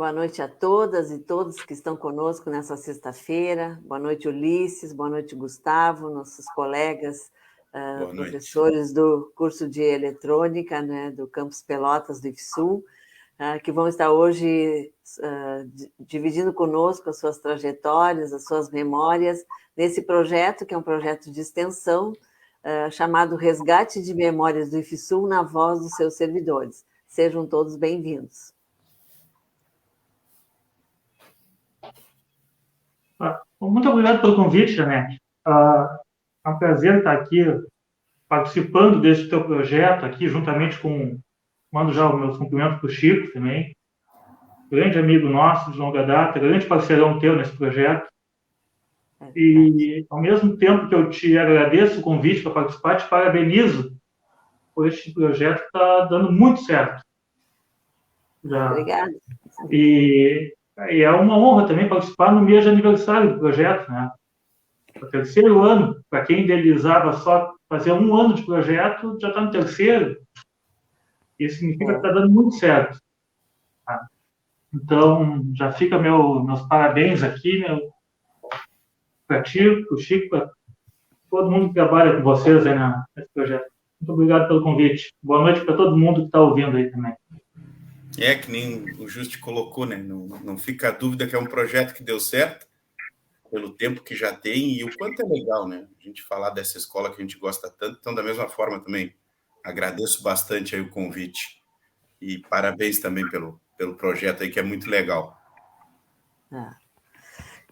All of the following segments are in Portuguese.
Boa noite a todas e todos que estão conosco nessa sexta-feira. Boa noite, Ulisses. Boa noite, Gustavo, nossos colegas, Boa noite. professores do curso de eletrônica, né, do Campus Pelotas do IFSU, que vão estar hoje dividindo conosco as suas trajetórias, as suas memórias, nesse projeto, que é um projeto de extensão, chamado Resgate de Memórias do IFSU na voz dos seus servidores. Sejam todos bem-vindos. Muito obrigado pelo convite, Janete. É um prazer estar aqui participando desse teu projeto aqui, juntamente com... Mando já os meus cumprimentos para o Chico também, grande amigo nosso de longa data, grande parceirão teu nesse projeto. E, ao mesmo tempo que eu te agradeço o convite para participar, te parabenizo por este projeto que está dando muito certo. Obrigada. E é uma honra também participar no mês de aniversário do projeto, né? O terceiro ano, para quem idealizava só fazer um ano de projeto, já está no terceiro. Isso significa que está dando muito certo. Tá? Então, já fica meus parabéns aqui, para ti, para o Chico, para todo mundo que trabalha com vocês aí nesse projeto. Muito obrigado pelo convite. Boa noite para todo mundo que está ouvindo aí também. Que nem o Justi colocou, né? Não fica a dúvida que é um projeto que deu certo, pelo tempo que já tem e o quanto é legal, né? A gente falar dessa escola que a gente gosta tanto. Então, da mesma forma também, agradeço bastante aí o convite e parabéns também pelo projeto aí, que é muito legal.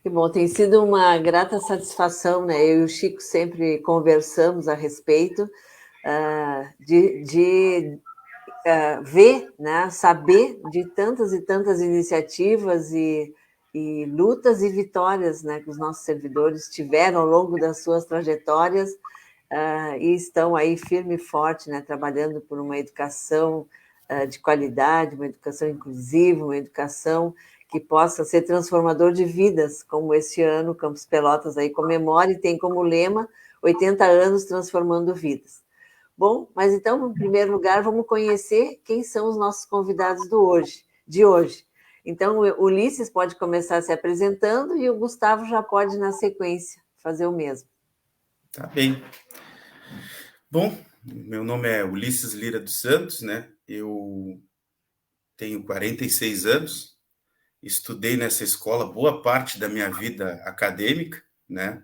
Que bom, tem sido uma grata satisfação, né? Eu e o Chico sempre conversamos a respeito de ver, né? Saber de tantas e tantas iniciativas e lutas e vitórias, né, que os nossos servidores tiveram ao longo das suas trajetórias e estão aí firme e forte, né, trabalhando por uma educação de qualidade, uma educação inclusiva, uma educação que possa ser transformador de vidas, como este ano o Campus Pelotas aí comemora e tem como lema 80 anos transformando vidas. Bom, mas então, em primeiro lugar, vamos conhecer quem são os nossos convidados de hoje. Então, o Ulisses pode começar se apresentando e o Gustavo já pode, na sequência, fazer o mesmo. Tá bem. Bom, meu nome é Ulisses Lira dos Santos, né? Eu tenho 46 anos, estudei nessa escola boa parte da minha vida acadêmica, né?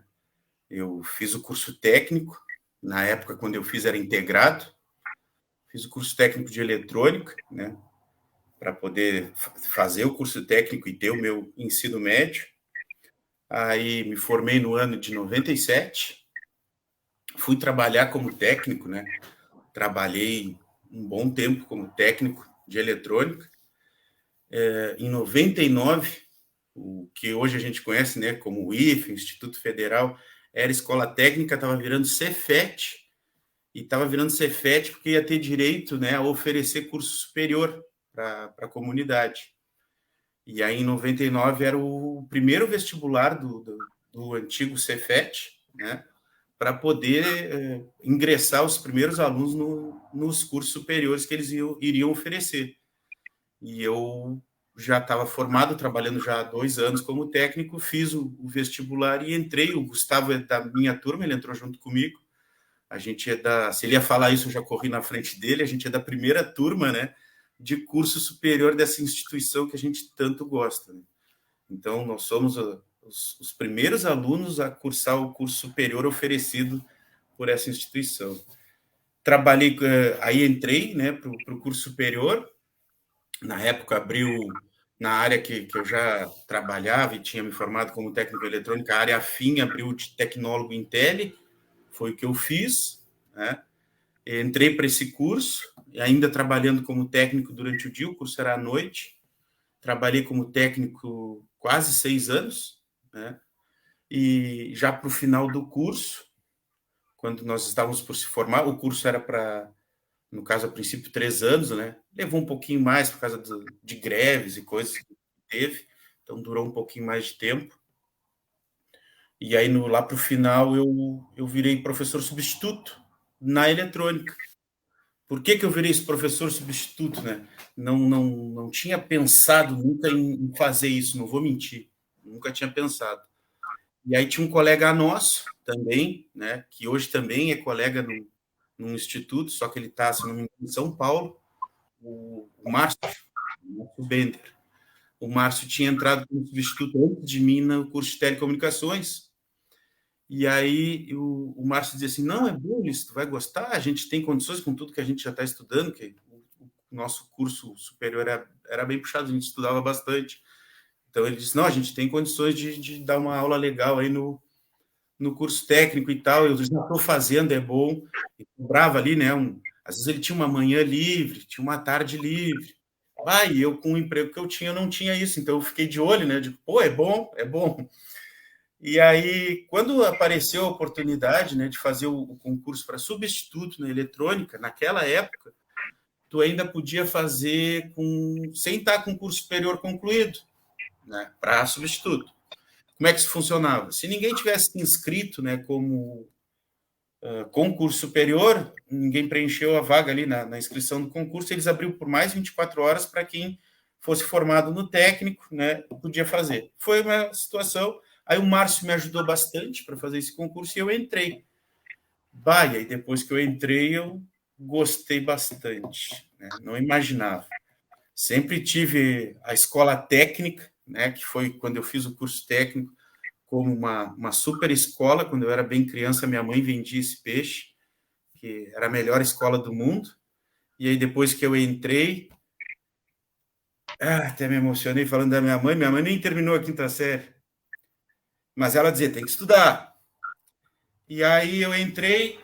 Eu fiz o curso técnico, na época, quando eu fiz, era integrado. Fiz o curso técnico de eletrônica, né? Para poder fazer o curso técnico e ter o meu ensino médio. Aí me formei no ano de 97. Fui trabalhar como técnico, né? Trabalhei um bom tempo como técnico de eletrônica. Em 99, o que hoje a gente conhece, né, como o IFE, Instituto Federal, era escola técnica, estava virando Cefet, e estava virando Cefet porque ia ter direito, né, a oferecer curso superior para a comunidade. E aí, em 99, era o primeiro vestibular do antigo Cefet, né, para poder ingressar os primeiros alunos nos cursos superiores que eles iriam oferecer. E eu já estava formado, trabalhando já há 2 anos como técnico, fiz o vestibular e entrei. O Gustavo é da minha turma, ele entrou junto comigo. A gente é se ele ia falar isso, eu já corri na frente dele, a gente é da primeira turma, né, de curso superior dessa instituição que a gente tanto gosta, né? Então, nós somos os primeiros alunos a cursar o curso superior oferecido por essa instituição. Trabalhei, aí entrei, né, para o curso superior. Na época, abriu na área que eu já trabalhava e tinha me formado como técnico eletrônico, a área afim abriu de tecnólogo em tele, foi o que eu fiz, né? Entrei para esse curso, ainda trabalhando como técnico durante o dia, o curso era à noite. Trabalhei como técnico quase 6 anos, né? E já para o final do curso, quando nós estávamos por se formar, o curso era para, no caso, a princípio, 3 anos, né? Levou um pouquinho mais por causa de greves e coisas que teve, então durou um pouquinho mais de tempo. E aí, lá para o final, eu virei professor substituto na eletrônica. Por que eu virei esse professor substituto, né? Não tinha pensado nunca em fazer isso, não vou mentir, nunca tinha pensado. E aí tinha um colega nosso também, né, que hoje também é colega num instituto, só que ele está, se não me engano, em São Paulo, o Márcio Bender. O Márcio tinha entrado como substituto antes de mim no curso de telecomunicações. E aí o Márcio dizia assim, não, é bom isso, tu vai gostar, a gente tem condições com tudo que a gente já está estudando, que o nosso curso superior era bem puxado, a gente estudava bastante. Então ele disse, não, a gente tem condições de dar uma aula legal aí no curso técnico e tal, eu já estou fazendo, é bom. E cobrava ali, né? Às vezes ele tinha uma manhã livre, tinha uma tarde livre. E eu, com o emprego que eu tinha, não tinha isso. Então eu fiquei de olho, né? Digo, pô, é bom, é bom. E aí, quando apareceu a oportunidade, né, de fazer o concurso para substituto na eletrônica, naquela época, tu ainda podia fazer sem estar com o curso superior concluído, né, para substituto. Como é que isso funcionava? Se ninguém tivesse se inscrito, né, como concurso superior, ninguém preencheu a vaga ali na inscrição do concurso, eles abriram por mais 24 horas para quem fosse formado no técnico, né, podia fazer. Foi uma situação. Aí o Márcio me ajudou bastante para fazer esse concurso e eu entrei. E aí depois que eu entrei, eu gostei bastante, né? Não imaginava. Sempre tive a escola técnica, né, que foi quando eu fiz o curso técnico, como uma super escola. Quando eu era bem criança, minha mãe vendia esse peixe, que era a melhor escola do mundo. E aí, depois que eu entrei, até me emocionei falando da minha mãe nem terminou a 5ª série. Mas ela dizia, tem que estudar. E aí eu entrei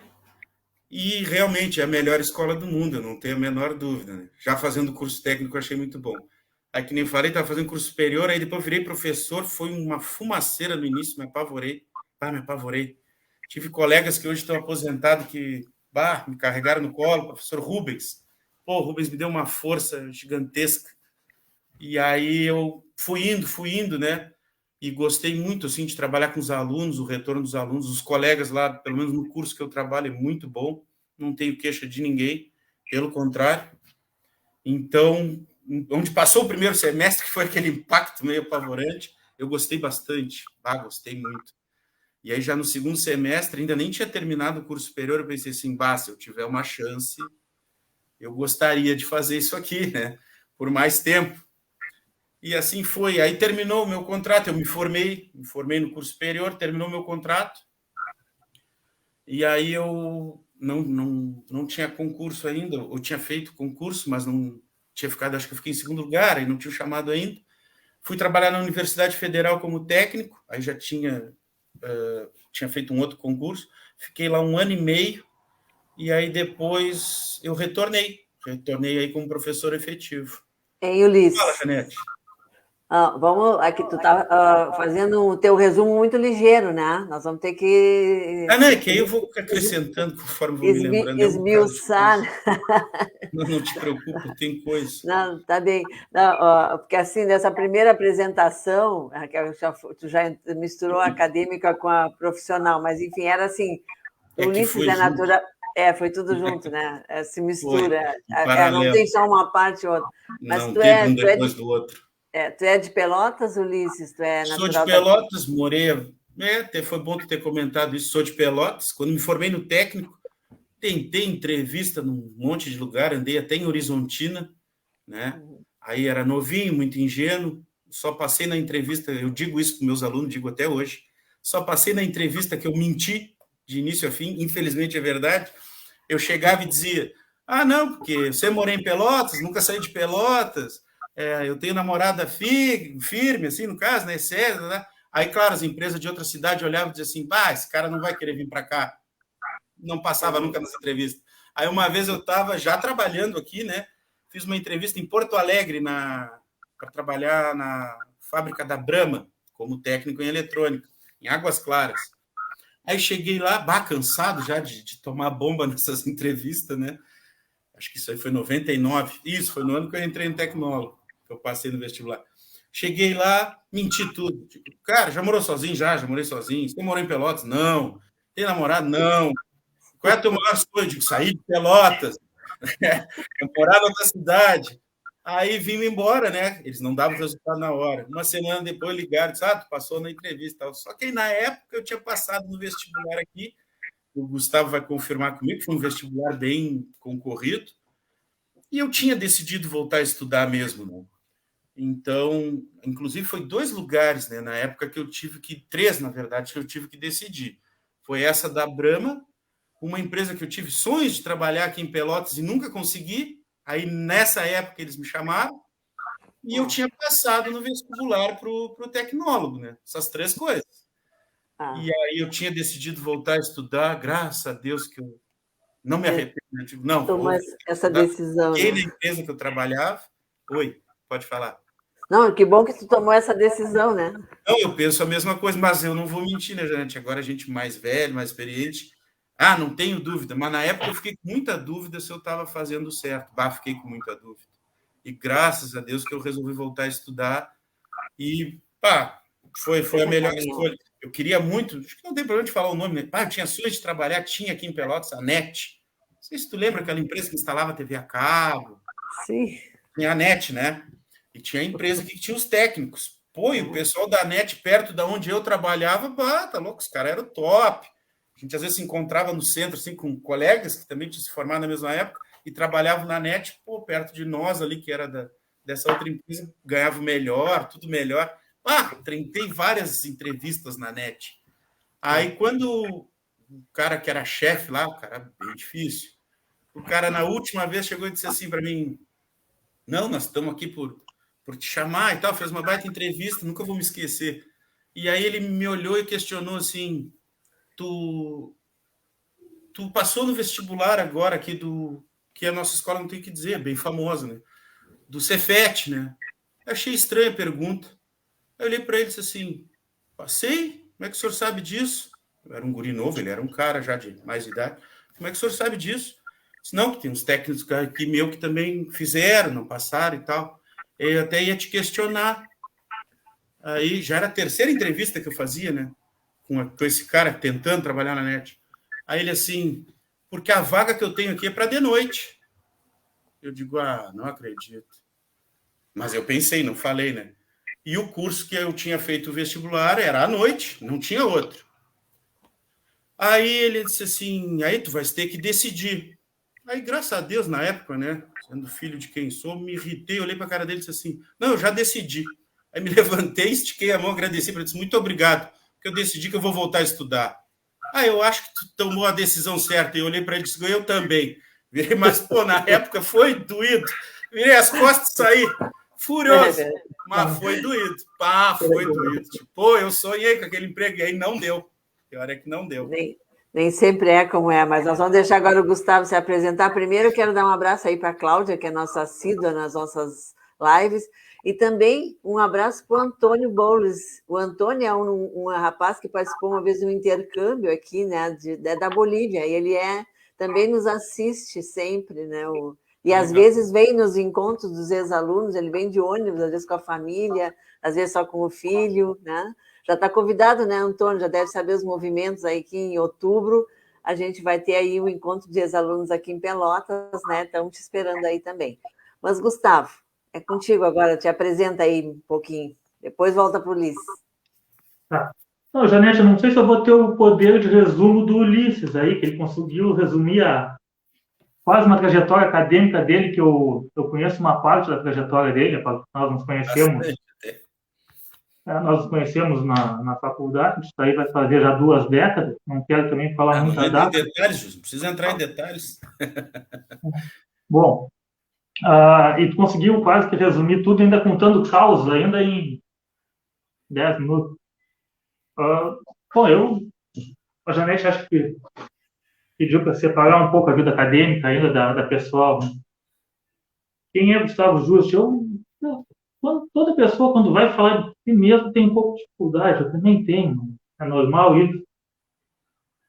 e realmente é a melhor escola do mundo, eu não tenho a menor dúvida, né? Já fazendo curso técnico, eu achei muito bom. Aí, que nem falei, estava fazendo curso superior, aí depois virei professor, foi uma fumaceira no início, me apavorei. Tive colegas que hoje estão aposentados que me carregaram no colo, professor Rubens. Pô, o Rubens me deu uma força gigantesca. E aí eu fui indo, né? E gostei muito, assim, de trabalhar com os alunos, o retorno dos alunos, os colegas lá, pelo menos no curso que eu trabalho, é muito bom, não tenho queixa de ninguém, pelo contrário. Então, onde passou o primeiro semestre, que foi aquele impacto meio apavorante, eu gostei bastante, gostei muito. E aí, já no segundo semestre, ainda nem tinha terminado o curso superior, eu pensei assim, se eu tiver uma chance, eu gostaria de fazer isso aqui, né? Por mais tempo. E assim foi. Aí terminou o meu contrato, eu me formei no curso superior, terminou o meu contrato, e aí eu não tinha concurso ainda, eu tinha feito concurso, mas não tinha ficado, acho que eu fiquei em segundo lugar, e não tinha chamado ainda. Fui trabalhar na Universidade Federal como técnico, aí já tinha feito um outro concurso, fiquei lá 1 ano e meio, e aí depois eu retornei aí como professor efetivo. Hein, Ulisses? Fala, Janete. Vamos, aqui tu está fazendo o teu resumo muito ligeiro, né? Nós vamos ter que... não, é que aí eu vou acrescentando conforme vou me lembrando. Esmiuçar. Não te preocupa, tem coisa. Não, tá bem. Não, porque assim, nessa primeira apresentação, Raquel, tu já misturou a acadêmica com a profissional, mas enfim, era assim, Ulisses é natural... foi tudo junto, né? Se mistura. Não tem só uma parte ou outra. Mas não, teve um depois do outro. Tu é de Pelotas, Ulisses? Tu é natural? Sou de Pelotas, morei... até foi bom tu ter comentado isso. Sou de Pelotas. Quando me formei no técnico, tentei entrevista num monte de lugar, andei até em Horizontina, né? Aí era novinho, muito ingênuo, só passei na entrevista, eu digo isso para meus alunos, digo até hoje, só passei na entrevista que eu menti de início a fim, infelizmente é verdade. Eu chegava e dizia, não, porque você mora em Pelotas, nunca saí de Pelotas, eu tenho namorada firme, assim, no caso, né, sério, né? Aí, claro, as empresas de outra cidade olhavam e diziam assim, esse cara não vai querer vir para cá. Não passava nunca nessa entrevista. Aí, uma vez eu estava já trabalhando aqui, né? Fiz uma entrevista em Porto Alegre para trabalhar na fábrica da Brahma, como técnico em eletrônica, em Águas Claras. Aí cheguei lá, cansado já de tomar bomba nessas entrevistas, né? Acho que isso aí foi em 99. Isso, foi no ano que eu entrei no tecnólogo, que eu passei no vestibular. Cheguei lá, menti tudo. Cara, já morou sozinho? Já morei sozinho. Você morou em Pelotas? Não. Tem namorado? Não. Qual é o teu maior sonho? Eu digo, sair de Pelotas. Eu morava em outra cidade. Aí vim embora, né? Eles não davam resultado na hora. Uma semana depois ligaram e disseram, tu passou na entrevista e tal. Só que aí, na época, eu tinha passado no vestibular aqui. O Gustavo vai confirmar comigo, que foi um vestibular bem concorrido. E eu tinha decidido voltar a estudar mesmo, né? Então, inclusive, foi 2 lugares, né? Na época que eu tive que... 3, na verdade, que eu tive que decidir. Foi essa da Brahma, uma empresa que eu tive sonhos de trabalhar aqui em Pelotas e nunca consegui. Aí, nessa época, eles me chamaram e eu tinha passado no vestibular para o tecnólogo, né? Essas 3 coisas. E aí eu tinha decidido voltar a estudar, graças a Deus que eu não me arrependo. Eu digo, não, tomou essa decisão, fiquei né? na empresa que eu trabalhava. Oi, pode falar. Não, que bom que tu tomou essa decisão, né? Não, eu penso a mesma coisa, mas eu não vou mentir, né, Janete? Agora a gente mais velho, mais experiente. Não tenho dúvida, mas na época eu fiquei com muita dúvida se eu estava fazendo certo. Fiquei com muita dúvida. E graças a Deus que eu resolvi voltar a estudar e, foi a melhor escolha. Eu queria muito, acho que não tem problema de falar o nome, né? Eu tinha sonhos de trabalhar, tinha aqui em Pelotas a NET. Não sei se tu lembra aquela empresa que instalava TV a cabo. Sim. Tinha a NET, né? E tinha a empresa que tinha os técnicos. Pô, e o pessoal da NET, perto de onde eu trabalhava, tá louco, os caras eram top. A gente, às vezes, se encontrava no centro, assim, com colegas que também tinham se formado na mesma época e trabalhavam na NET, perto de nós ali, que era dessa outra empresa, ganhava melhor, tudo melhor. Tentei várias entrevistas na NET. Aí, quando o cara que era chefe lá, o cara bem difícil, o cara, na última vez, chegou e disse assim para mim, não, nós estamos aqui por te chamar e tal, fez uma baita entrevista, nunca vou me esquecer. E aí ele me olhou e questionou assim, tu passou no vestibular agora aqui que a nossa escola não tem o que dizer, bem famosa, né? Do Cefet, né? Eu achei estranha a pergunta. Eu olhei para ele e disse assim, passei? Como é que o senhor sabe disso? Eu era um guri novo, ele era um cara já de mais idade. Como é que o senhor sabe disso? Disse, não, que tem uns técnicos aqui meu que também fizeram, não passaram e tal. Eu até ia te questionar. Aí já era a 3ª entrevista que eu fazia, né? Com esse cara tentando trabalhar na NET. Aí ele assim, porque a vaga que eu tenho aqui é para de noite. Eu digo, não acredito. Mas eu pensei, não falei, né? E o curso que eu tinha feito o vestibular era à noite, não tinha outro. Aí ele disse assim, aí tu vais ter que decidir. Aí, graças a Deus, na época, né, sendo filho de quem sou, me irritei, olhei para a cara dele e disse assim, não, eu já decidi. Aí me levantei, estiquei a mão, agradeci para ele, disse, muito obrigado, porque eu decidi que eu vou voltar a estudar. Eu acho que tu tomou a decisão certa. E eu olhei para ele e disse, eu também. Virei, mas, na época foi doído. Virei as costas e saí furioso. Mas foi doído. Foi doído. Tipo, eu sonhei com aquele emprego e aí não deu. Pior é que não deu. Nem sempre é como é, mas nós vamos deixar agora o Gustavo se apresentar. Primeiro, eu quero dar um abraço aí para a Cláudia, que é nossa assídua nas nossas lives, e também um abraço para o Antônio Boulos. O Antônio é um rapaz que participou uma vez de um intercâmbio aqui, né, da Bolívia, e ele também nos assiste sempre, né? E às vezes vem nos encontros dos ex-alunos, ele vem de ônibus, às vezes com a família, às vezes só com o filho, né? Já está convidado, né, Antônio? Já deve saber os movimentos aí que em outubro a gente vai ter aí o encontro de ex-alunos aqui em Pelotas, né? Estamos te esperando aí também. Mas, Gustavo, é contigo agora, te apresenta aí um pouquinho. Depois volta para o Ulisses. Tá. Não, Janete, eu não sei se eu vou ter o poder de resumo do Ulisses aí, que ele conseguiu resumir quase uma trajetória acadêmica dele, que eu conheço uma parte da trajetória dele, nós nos conhecemos. Nós nos conhecemos na faculdade, isso aí vai fazer já 2 décadas, não quero também falar muita data. Não entra em detalhes, não precisa entrar em detalhes. Bom, e tu conseguiu quase que resumir tudo, ainda contando caos, ainda em 10 minutos. Bom, a Janete acho que pediu para separar um pouco a vida acadêmica ainda da pessoal. Quem é Gustavo Justo? Toda pessoa, quando vai falar de si mesmo, tem um pouco de dificuldade, eu também tenho, é normal isso.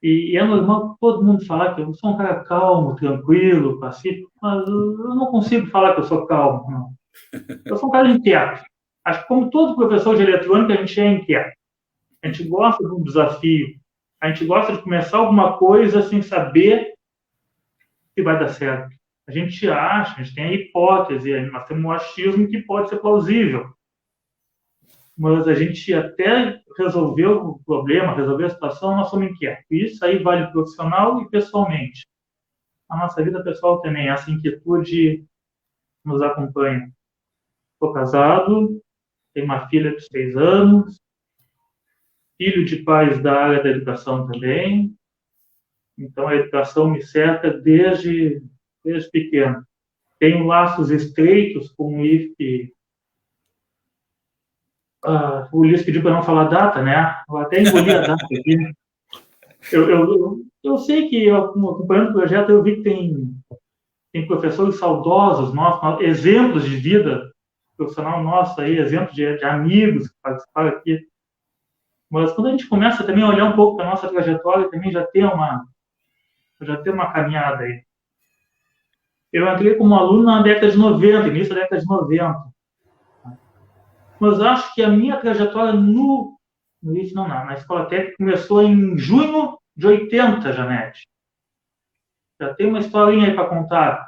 E é normal todo mundo falar que eu sou um cara calmo, tranquilo, pacífico, mas eu não consigo falar que eu sou calmo, não. Eu sou um cara inquieto. Acho que, como todo professor de eletrônica, a gente é inquieto. A gente gosta de um desafio. A gente gosta de começar alguma coisa sem saber se vai dar certo. a gente acha, a gente tem a hipótese, nós temos um achismo que pode ser plausível. Mas a gente até resolver o problema, resolver a situação, nós somos inquietos. Isso aí vale profissional e pessoalmente. A nossa vida pessoal também, essa inquietude nos acompanha. Estou casado, tenho uma filha de 6 anos, filho de pais da área da educação também. Então, a educação me cerca desde pequeno. Tenho laços estreitos com o IFP. O Ulisses pediu para não falar data, né? Eu até engoli a data aqui. Eu sei que, acompanhando o projeto, eu vi que tem professores saudosos nossos, exemplos de vida profissional nosso aí, exemplos de amigos que participaram aqui. Mas quando a gente começa também a olhar um pouco para a nossa trajetória, também já tem uma caminhada aí. Eu entrei como aluno na década de 90, início da década de 90. Mas acho que a minha trajetória na escola técnica começou em junho de 80, Janete. Já tem uma historinha aí para contar.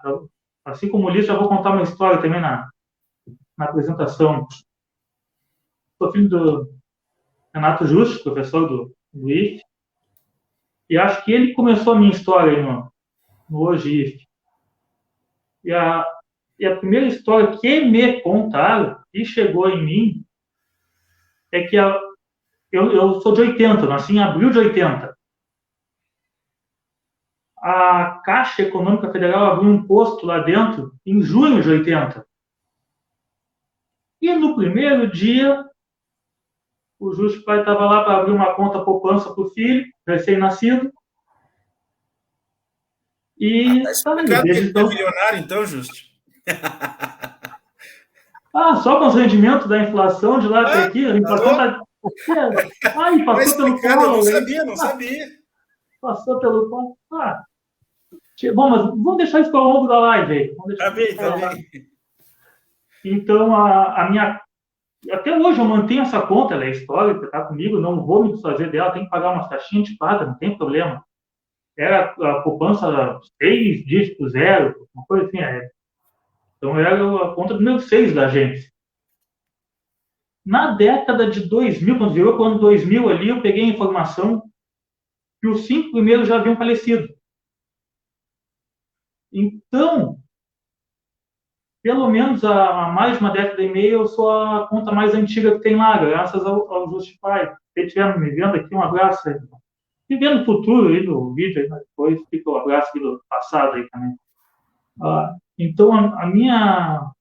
Assim como o Ulisses, já vou contar uma história também na apresentação. Sou filho do Renato Justo, professor do IF, e acho que ele começou a minha história aí no Hoje IF. E a primeira história que me contaram, e chegou em mim, é que eu sou de 80, nasci em abril de 80. A Caixa Econômica Federal abriu um posto lá dentro em junho de 80. E no primeiro dia, o Justo Pai estava lá para abrir uma conta poupança para o filho, recém-nascido. E tá explicado que ele então... é milionário, então, Justo. Só com os rendimentos da inflação de lá até aqui, a inflação está... e passou pelo colo. Não sabia. Passou pelo colo. Bom, mas vamos deixar isso para o longo da live aí. Tá bem. Então, a minha... Até hoje eu mantenho essa conta, ela é histórica, está comigo, não vou me desfazer dela, tem que pagar umas taxinhas de paga, não tem problema. Era a poupança 6 dígitos, 0, uma coisa assim. Então, era a conta número 6 da agência. Na década de 2000, quando virou o ano 2000 ali, eu peguei a informação que os 5 primeiros já haviam falecido. Então, pelo menos há mais de uma década e meia, eu sou a conta mais antiga que tem lá, graças ao Justify. Se estiver me vendo aqui, um abraço aí. E vendo o futuro aí do vídeo, aí, depois fica o abraço aqui do passado aí também. Então, a minha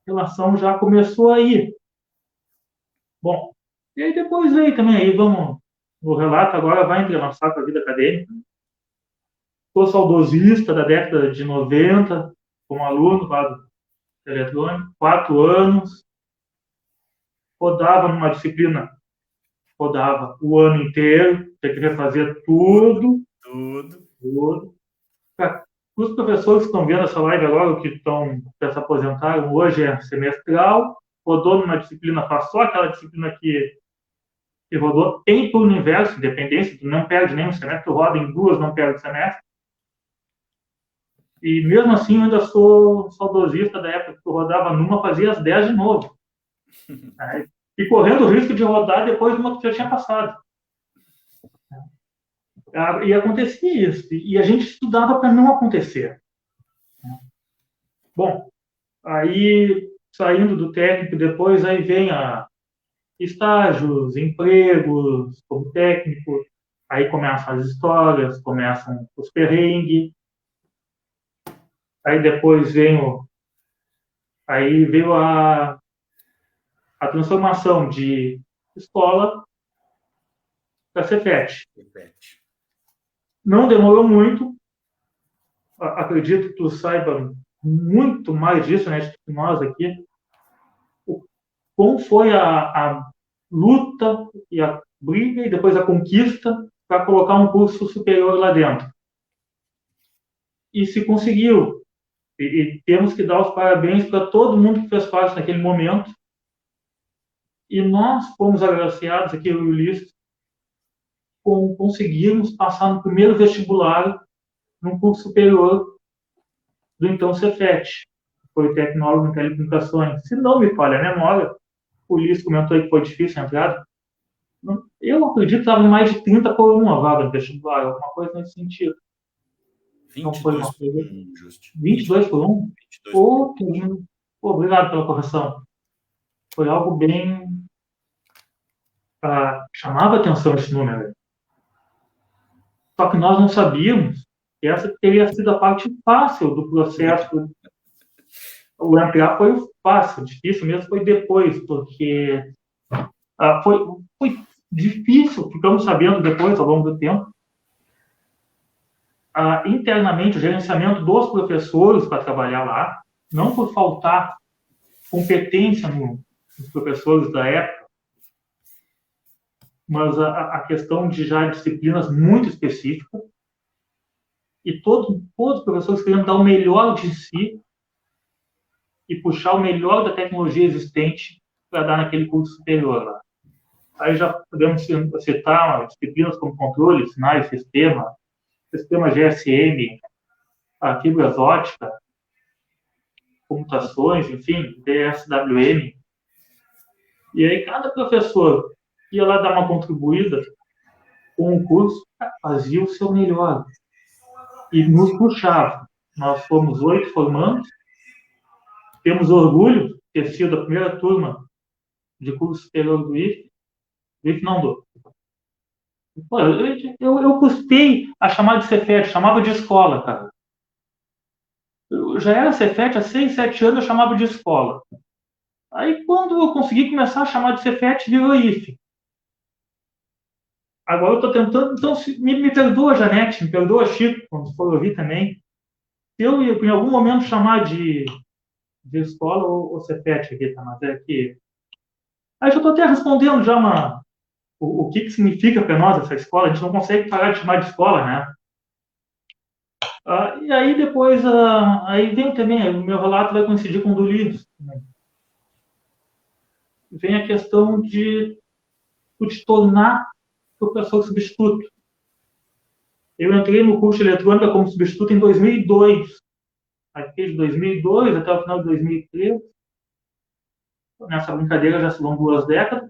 relação já começou aí. Bom, e aí depois veio também, aí vamos, o relato agora vai entrelaçar com a vida acadêmica. Sou saudosista da década de 90, como aluno lá do eletrônico, 4 anos, rodava numa disciplina, rodava o ano inteiro, tinha que refazer tudo. Os professores que estão vendo essa live agora, que se aposentaram, hoje é semestral, rodou numa disciplina, passou aquela disciplina que rodou, tem para o universo, independência, não perde nenhum semestre, roda em 2, não perde semestre. E mesmo assim, eu ainda sou saudosista da época que eu rodava numa, fazia as 10 de novo. E correndo o risco de rodar depois de uma que já tinha passado. E acontecia isso. E a gente estudava para não acontecer. Bom, aí, saindo do técnico, depois aí vem estágios, empregos como técnico, aí começam as histórias, começam os perrengues. Aí depois veio a transformação de escola para Cefet. Não demorou muito. Acredito que tu saiba muito mais disso, né, que nós aqui. Como foi a luta e a briga e depois a conquista para colocar um curso superior lá dentro. E se conseguiu. E temos que dar os parabéns para todo mundo que fez parte naquele momento. E nós fomos agraciados, aqui eu e o Ulisses, com conseguirmos passar no primeiro vestibular num curso superior do então Cefet, que foi tecnólogo em telecomunicações. Se não me falha a memória, o Ulisses comentou aí que foi difícil a entrada. Eu acredito que estava em mais de 30 por uma vaga no vestibular, alguma coisa nesse sentido. Então foi uma coisa. 22 por 1? 22 obrigado pela correção. Foi algo bem. Chamava atenção esse número. Só que nós não sabíamos que essa teria sido a parte fácil do processo. O entrar foi fácil, difícil mesmo foi depois, porque foi difícil, ficamos sabendo depois, ao longo do tempo, internamente o gerenciamento dos professores para trabalhar lá, não por faltar competência nos professores da época, mas a questão de já disciplinas muito específicas, e todos os professores querendo dar o melhor de si e puxar o melhor da tecnologia existente para dar naquele curso superior lá. Aí já podemos citar disciplinas como controle, sinais, sistema GSM, fibras óticas, computações, enfim, DSWM. E aí cada professor ia lá dar uma contribuída com o curso, fazia o seu melhor. E nos puxava. Nós fomos 8 formandos, temos orgulho de ter sido a primeira turma de curso superior do IFE. O IFE não dou. Eu custei a chamar de Cefet, chamava de escola, cara. Eu já era Cefet há 6, 7 anos, eu chamava de escola. Aí, quando eu consegui começar a chamar de Cefet, virou IFE. Agora eu estou tentando... Então, me perdoa, Janete, me perdoa, Chico, quando for ouvir também. Se eu, em algum momento, chamar de escola ou Cefet aqui, tá? Mas é que... Aí já estou até respondendo já o que significa para nós essa escola. A gente não consegue parar de chamar de escola, né? E aí depois, aí vem também, o meu relato vai coincidir com o do Ulisses. Vem a questão de te tornar professor substituto. Eu entrei no curso de eletrônica como substituto em 2002. Aí fiquei de 2002 até o final de 2003. Nessa brincadeira já se vão 2 décadas.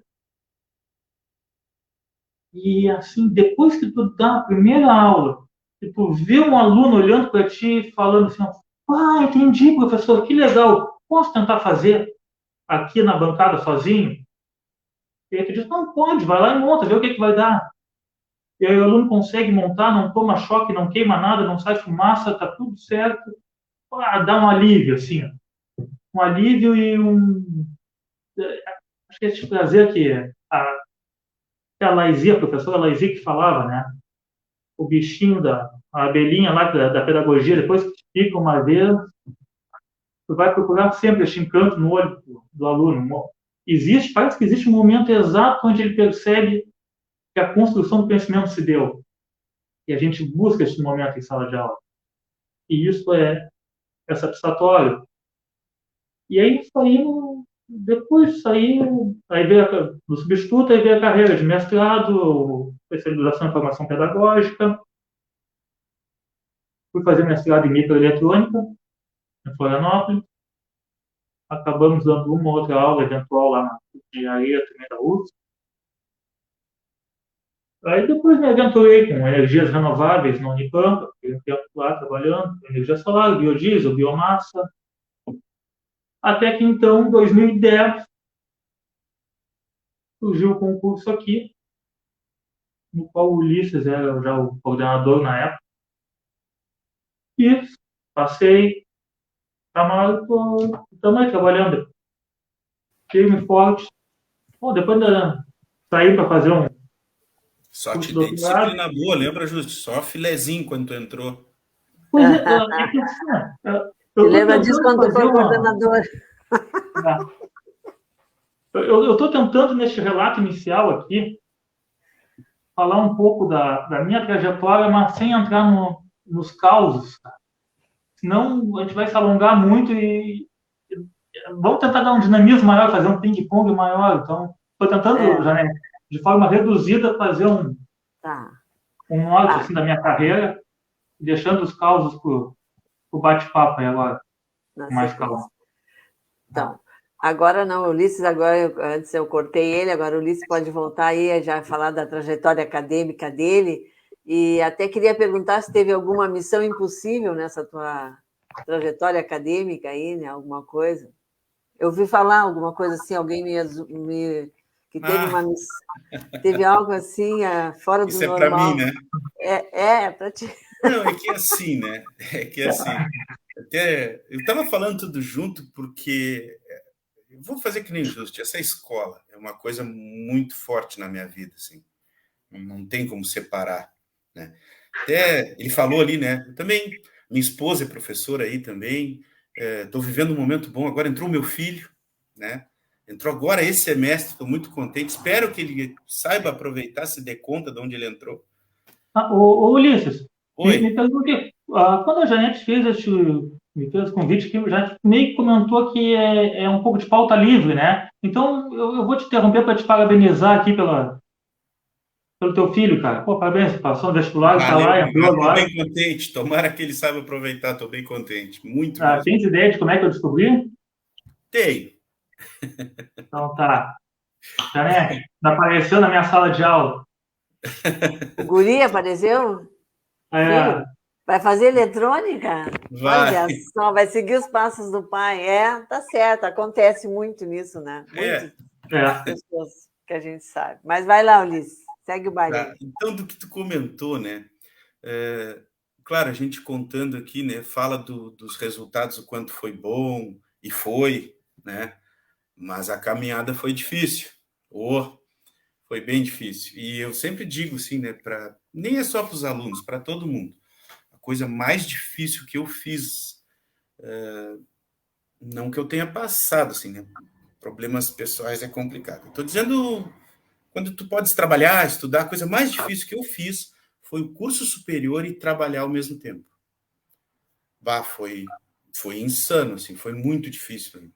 E assim, depois que tu dá a primeira aula, que tu vê um aluno olhando para ti falando assim, entendi, professor, que legal, posso tentar fazer aqui na bancada sozinho? E aí tu diz, não pode, vai lá e monta, vê o que vai dar. E aí o aluno consegue montar, não toma choque, não queima nada, não sai fumaça, tá tudo certo. Dá um alívio, assim. Um alívio e acho que esse prazer que a Laizia, a professora Laizia que falava, né? O bichinho a abelhinha lá da pedagogia, depois que te pica uma vez, tu vai procurar sempre este encanto no olho do aluno. Parece que existe um momento exato onde ele percebe que a construção do conhecimento se deu. E a gente busca esse momento em sala de aula. E isso é satisfatório. E aí depois de sair, aí veio do substituto, aí veio a carreira de mestrado, especialização em formação pedagógica. Fui fazer mestrado em microeletrônica, em Florianópolis. Acabamos dando uma ou outra aula eventual lá na engenharia também da UFSC. Aí depois me aventurei com energias renováveis na Unipampa, fiquei um tempo lá trabalhando, energia solar, biodiesel, biomassa. Até que então, em 2010, surgiu o concurso aqui, no qual o Ulisses era já o coordenador na época. E passei, estamos aí trabalhando firme e forte. Bom, depois saí para fazer Só te dei disciplina boa, lembra, Justo? Só filezinho quando tu entrou. Pois é, lembra disso quando tu foi coordenador? Eu estou tentando, neste relato inicial aqui, falar um pouco da minha trajetória, mas sem entrar nos causos. Senão a gente vai se alongar muito e vamos tentar dar um dinamismo maior, fazer um ping-pong maior. Então, estou tentando, Janete, de forma reduzida, fazer um norte assim, da minha carreira, deixando os causos o bate-papo aí agora, na mais sequência. calmo. Então, agora não, Ulisses, antes eu cortei ele, agora o Ulisses pode voltar aí a já falar da trajetória acadêmica dele, e até queria perguntar se teve alguma missão impossível nessa tua trajetória acadêmica aí, né, alguma coisa. Eu ouvi falar alguma coisa assim, alguém que teve uma missão, teve algo assim fora do Isso é para normal. mim, né? Para ti. Não, é que é assim, né? É que é assim. Até eu estava falando tudo junto porque eu vou fazer que nem justo. Essa escola é uma coisa muito forte na minha vida, assim. Não tem como separar, né? Até ele falou ali, né? Eu também, minha esposa é professora aí também. Estou vivendo um momento bom. Agora entrou meu filho, né? Entrou agora esse semestre. Estou muito contente. Espero que ele saiba aproveitar, se dê conta de onde ele entrou. Ô, Ulisses, me Oi. pergunte, quando a Janete me fez o convite, que a Janete meio que comentou que é um pouco de pauta livre, né? Então, eu vou te interromper para te parabenizar aqui pelo teu filho, cara. Pô, parabéns, passou no vestibular, está Valeu, lá, entrou obrigado. Estou agora. bem contente. Tomara que ele saiba aproveitar. Estou bem contente. Muito mesmo. Tens ideia de como é que eu descobri? Tenho. Então tá. Janete, apareceu na minha sala de aula. O guri apareceu? É, Filho, vai fazer eletrônica? Vai. Olha só, vai seguir os passos do pai. Tá certo, acontece muito nisso, né? Muitas pessoas que a gente sabe. Mas vai lá, Ulisses, segue o baile. Então, do que tu comentou, né? Claro, a gente contando aqui, né? Fala dos resultados, o quanto foi bom, e foi, né? Mas a caminhada foi difícil. Foi bem difícil. E eu sempre digo assim, né? Nem é só para os alunos, para todo mundo. A coisa mais difícil que eu fiz, não que eu tenha passado, assim, né? Problemas pessoais é complicado. Estou dizendo, quando tu podes trabalhar, estudar, a coisa mais difícil que eu fiz foi o curso superior e trabalhar ao mesmo tempo. Foi insano, assim, foi muito difícil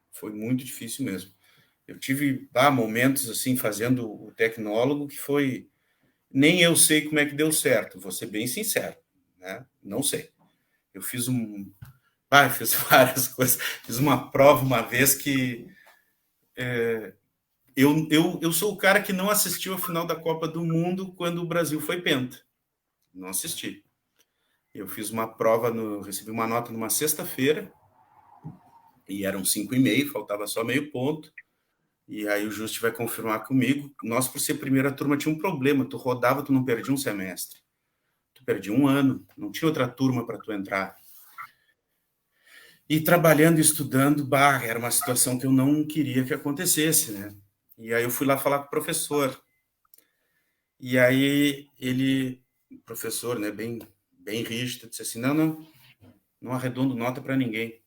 mesmo. Eu tive momentos assim fazendo o tecnólogo que foi, nem eu sei como é que deu certo, vou ser bem sincero, né? Não sei. Eu fiz fiz várias coisas, fiz uma prova uma vez que eu sou o cara que não assistiu a final da Copa do Mundo quando o Brasil foi penta. Não assisti. Eu fiz uma prova, recebi uma nota numa sexta-feira, e eram 5,5, faltava só meio ponto. E aí o Justi vai confirmar comigo. Nós, por ser primeira turma, tinha um problema. Tu rodava, tu não perdia um semestre. Tu perdia um ano. Não tinha outra turma para tu entrar. E trabalhando e estudando, era uma situação que eu não queria que acontecesse, né? E aí eu fui lá falar com o professor. E aí o professor, né, bem rígido, disse assim, não arredondo nota para ninguém.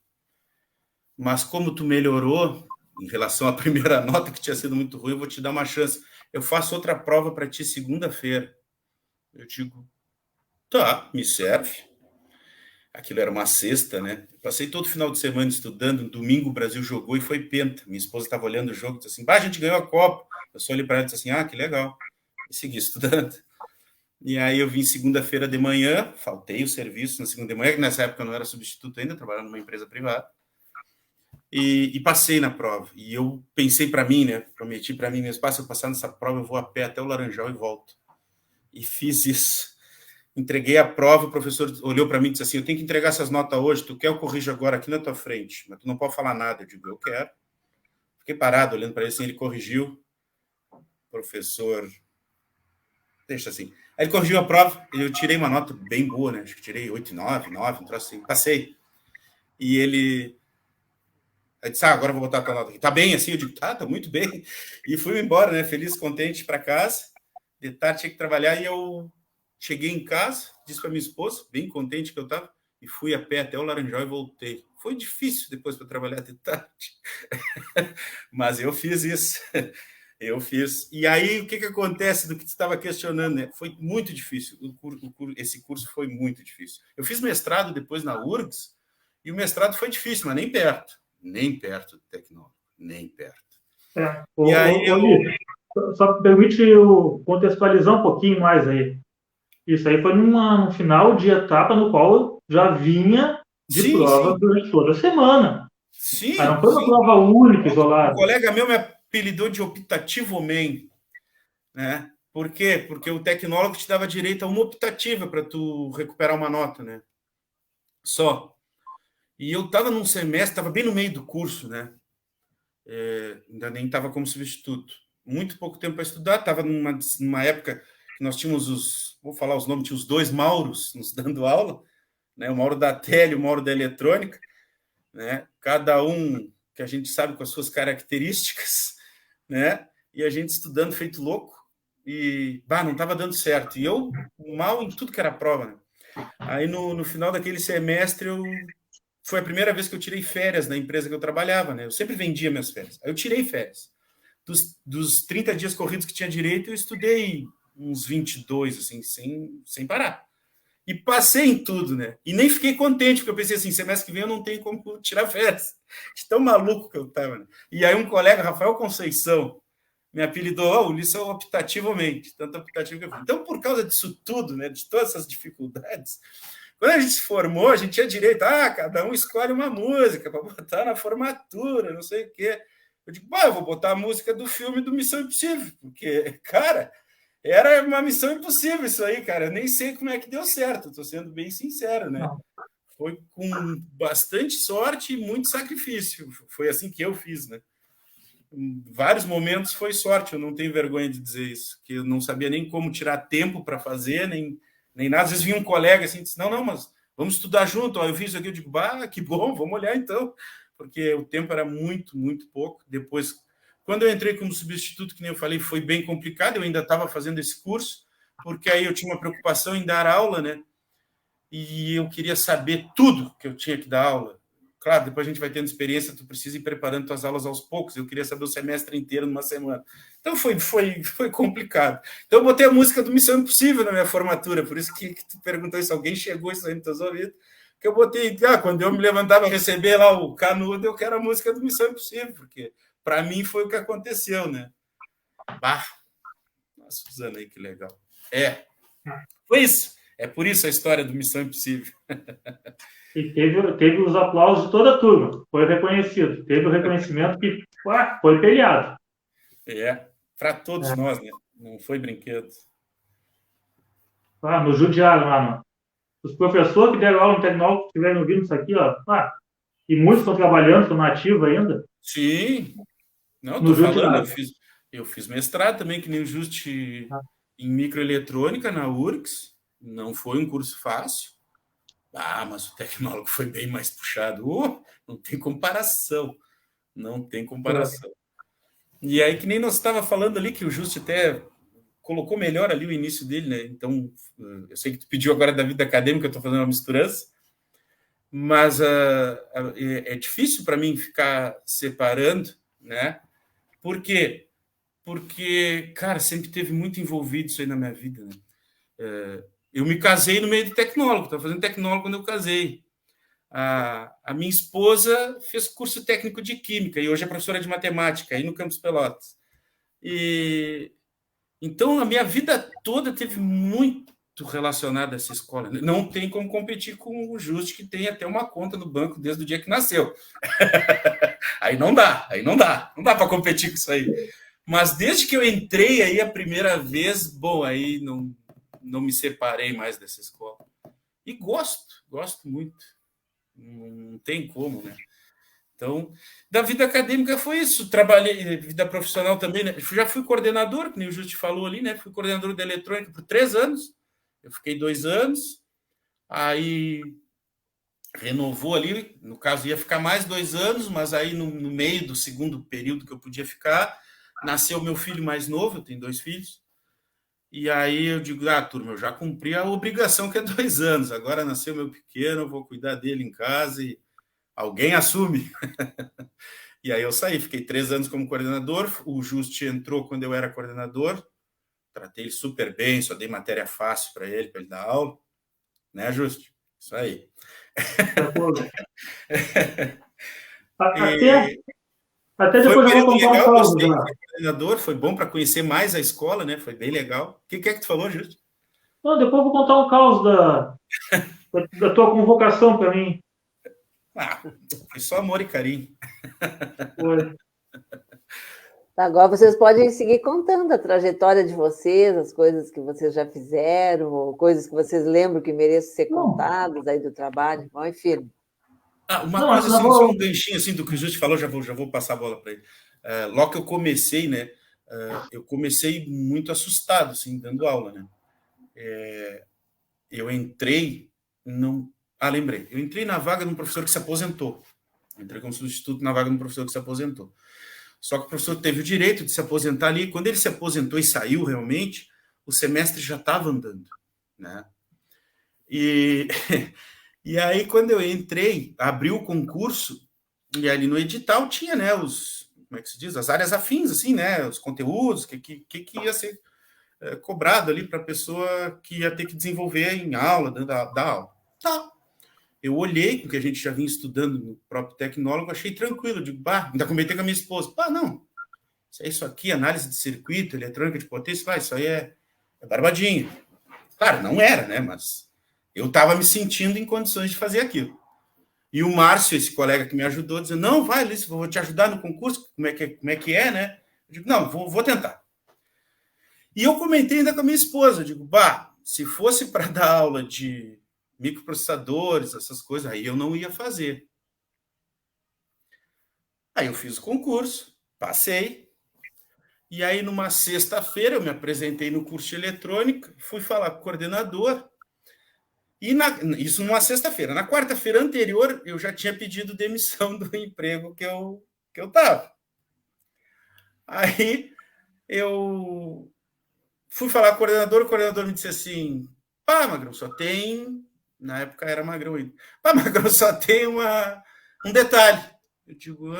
Mas como tu melhorou em relação à primeira nota, que tinha sido muito ruim, eu vou te dar uma chance. Eu faço outra prova para ti segunda-feira. Eu digo, tá, me serve. Aquilo era uma sexta, né? Passei todo final de semana estudando. No domingo o Brasil jogou e foi penta. Minha esposa estava olhando o jogo e disse assim, a gente ganhou a Copa. Eu só olhei para ela e disse assim, que legal. E segui estudando. E aí eu vim segunda-feira de manhã, faltei o serviço na segunda de manhã, que nessa época eu não era substituto ainda, trabalhando numa empresa privada. E passei na prova. E eu pensei para mim, né? Prometi para mim mesmo, se eu passar nessa prova, eu vou a pé até o Laranjal e volto. E fiz isso. Entreguei a prova, o professor olhou para mim e disse assim, eu tenho que entregar essas notas hoje, tu quer eu corrijo agora aqui na tua frente, mas tu não pode falar nada. Eu digo, eu quero. Fiquei parado, olhando para ele assim, ele corrigiu. Professor, deixa assim. Aí ele corrigiu a prova, eu tirei uma nota bem boa, né? Acho que tirei 8,9, 9, um troço assim. Passei. E ele... Aí disse, agora eu vou botar a tua nota aqui. Tá bem assim? Eu digo, tá muito bem. E fui embora, né? Feliz, contente, para casa. De tarde tinha que trabalhar e eu cheguei em casa, disse para minha esposa, bem contente que eu estava, e fui a pé até o Laranjal e voltei. Foi difícil depois para trabalhar de tarde. Mas eu fiz isso. Eu fiz. E aí, o que acontece do que tu estava questionando, né? Foi muito difícil. Esse curso foi muito difícil. Eu fiz mestrado depois na URGS, e o mestrado foi difícil, mas nem perto do tecnólogo, nem perto. E aí só permite eu contextualizar um pouquinho mais aí. Isso aí foi no final de etapa no qual eu já vinha de Sim, prova sim. durante toda a semana. Sim, Mas não foi uma sim. prova única, Um isolada. colega meu me apelidou de optativo man, né? Por quê? Porque o tecnólogo te dava direito a uma optativa para tu recuperar uma nota, né? Só. E eu estava num semestre, estava bem no meio do curso, né? Ainda nem estava como substituto. Muito pouco tempo para estudar, estava numa época que nós tínhamos vou falar os nomes, tinha os dois Mauros nos dando aula, né? O Mauro da tele e o Mauro da eletrônica, né? Cada um que a gente sabe com as suas características, né? E a gente estudando feito louco e não estava dando certo. E eu mal em tudo que era prova, né? Aí no final daquele semestre foi a primeira vez que eu tirei férias na empresa que eu trabalhava, né? Eu sempre vendia minhas férias. Aí eu tirei férias. Dos 30 dias corridos que tinha direito, eu estudei uns 22, assim, sem parar. E passei em tudo, né? E nem fiquei contente, porque eu pensei assim, semestre que vem eu não tenho como tirar férias. De tão maluco que eu tava, né? E aí um colega, Rafael Conceição, me apelidou, Ulisses optativamente, tanto optativo que eu fui. Então, por causa disso tudo, né, de todas essas dificuldades, quando a gente se formou, a gente tinha direito, cada um escolhe uma música para botar na formatura, não sei o quê. Eu digo, eu vou botar a música do filme do Missão Impossível, porque, cara, era uma missão impossível isso aí, cara. Eu nem sei como é que deu certo, estou sendo bem sincero, né? Não. Foi com bastante sorte e muito sacrifício. Foi assim que eu fiz, né? Em vários momentos foi sorte, eu não tenho vergonha de dizer isso, que eu não sabia nem como tirar tempo para fazer, nem nada. Às vezes vinha um colega assim, disse, não, mas vamos estudar junto, eu fiz isso aqui, eu digo, que bom, vamos olhar então, porque o tempo era muito, muito pouco. Depois, quando eu entrei como substituto, que nem eu falei, foi bem complicado, eu ainda estava fazendo esse curso, porque aí eu tinha uma preocupação em dar aula, né? E eu queria saber tudo que eu tinha que dar aula. Claro, depois a gente vai tendo experiência, tu precisa ir preparando tuas aulas aos poucos. Eu queria saber o semestre inteiro numa semana. Então foi complicado. Então eu botei a música do Missão Impossível na minha formatura, por isso que tu perguntou se alguém chegou isso aí nos teus ouvidos. Que eu botei, quando eu me levantava a receber lá o canudo, eu quero a música do Missão Impossível, porque para mim foi o que aconteceu, né? Nossa, Suzana aí, que legal. Foi isso. É por isso a história do Missão Impossível. E teve os aplausos de toda a turma. Foi reconhecido. Teve o reconhecimento que foi peleado. Para todos nós, né? Não foi brinquedo. No judiaram lá, mano. Os professores que deram aula no tecnólogo que estiverem ouvindo isso aqui, e muitos estão trabalhando, estão nativos ainda. Sim. Não, No estou falando, judiaram. eu fiz mestrado também, que nem o Juste em microeletrônica na URGS. Não foi um curso fácil. Mas o tecnólogo foi bem mais puxado. Não tem comparação. Não tem comparação. E aí, que nem nós estava falando ali, que o Juste até colocou melhor ali o início dele, né? Então, eu sei que tu pediu agora da vida acadêmica, eu estou fazendo uma misturança, mas é difícil para mim ficar separando, né? Por quê? Porque, cara, sempre teve muito envolvido isso aí na minha vida, né? Eu me casei no meio de tecnólogo, estava fazendo tecnólogo quando eu casei. A minha esposa fez curso técnico de química e hoje é professora de matemática aí no Campus Pelotas. Então, a minha vida toda teve muito relacionada a essa escola. Não tem como competir com o Juste, que tem até uma conta no banco desde o dia que nasceu. Aí não dá para competir com isso aí. Mas desde que eu entrei aí a primeira vez, aí não me separei mais dessa escola. E gosto muito. Não tem como, né? Então, da vida acadêmica foi isso. Trabalhei, vida profissional também, né? Já fui coordenador, como o Juste falou ali, né? Fui coordenador de eletrônica por 3 anos. Eu fiquei 2 anos. Aí renovou ali, no caso ia ficar mais 2 anos, mas aí no meio do segundo período que eu podia ficar, nasceu meu filho mais novo, eu tenho 2 filhos, e aí eu digo, turma, eu já cumpri a obrigação que é 2 anos, agora nasceu meu pequeno, eu vou cuidar dele em casa e alguém assume. E aí eu saí, fiquei 3 anos como coordenador, o Juste entrou quando eu era coordenador, tratei ele super bem, só dei matéria fácil para ele dar aula, né, Juste? Isso aí. Até depois eu vou contar um caso. Coordenador, foi bom para conhecer mais a escola, né? Foi bem legal. O que é que tu falou, Justo? Não, depois eu vou contar um caos da tua convocação para mim. Ah, foi só amor e carinho. Foi. Agora vocês podem seguir contando a trajetória de vocês, as coisas que vocês já fizeram, ou coisas que vocês lembram que merecem ser contadas aí do trabalho. Vão firme. Uma coisa assim, só um ganchinho assim do que o Justo falou, já vou passar a bola para ele. Logo que eu comecei, né? Eu comecei muito assustado, assim, dando aula, né? Eu entrei, não. Lembrei. Eu entrei na vaga de um professor que se aposentou. Entrei como substituto na vaga de um professor que se aposentou. Só que o professor teve o direito de se aposentar ali. Quando ele se aposentou e saiu realmente, o semestre já estava andando, né? E aí, quando eu entrei, abriu o concurso, e ali no edital tinha, né, como é que se diz? As áreas afins, assim, né? Os conteúdos, que ia ser cobrado ali para a pessoa que ia ter que desenvolver em aula, da aula. Tá. Eu olhei com o que a gente já vinha estudando no próprio tecnólogo, achei tranquilo. Digo, ainda comentei com a minha esposa. Não. Isso aqui, análise de circuito, eletrônica de potência, isso aí é barbadinho. Claro, não era, né? Mas eu estava me sentindo em condições de fazer aquilo. E o Márcio, esse colega que me ajudou, dizendo, não, vai, Alice, vou te ajudar no concurso, como é que é, né? Eu digo, não, vou tentar. E eu comentei ainda com a minha esposa, eu digo, se fosse para dar aula de microprocessadores, essas coisas, aí eu não ia fazer. Aí eu fiz o concurso, passei, e aí numa sexta-feira eu me apresentei no curso de eletrônica, fui falar com o coordenador, e isso numa sexta-feira. Na quarta-feira anterior, eu já tinha pedido demissão do emprego que eu estava. Aí eu fui falar com o coordenador me disse assim, Magrão, só tem... Na época era Magrão ainda. Magrão, só tem um detalhe. Eu digo,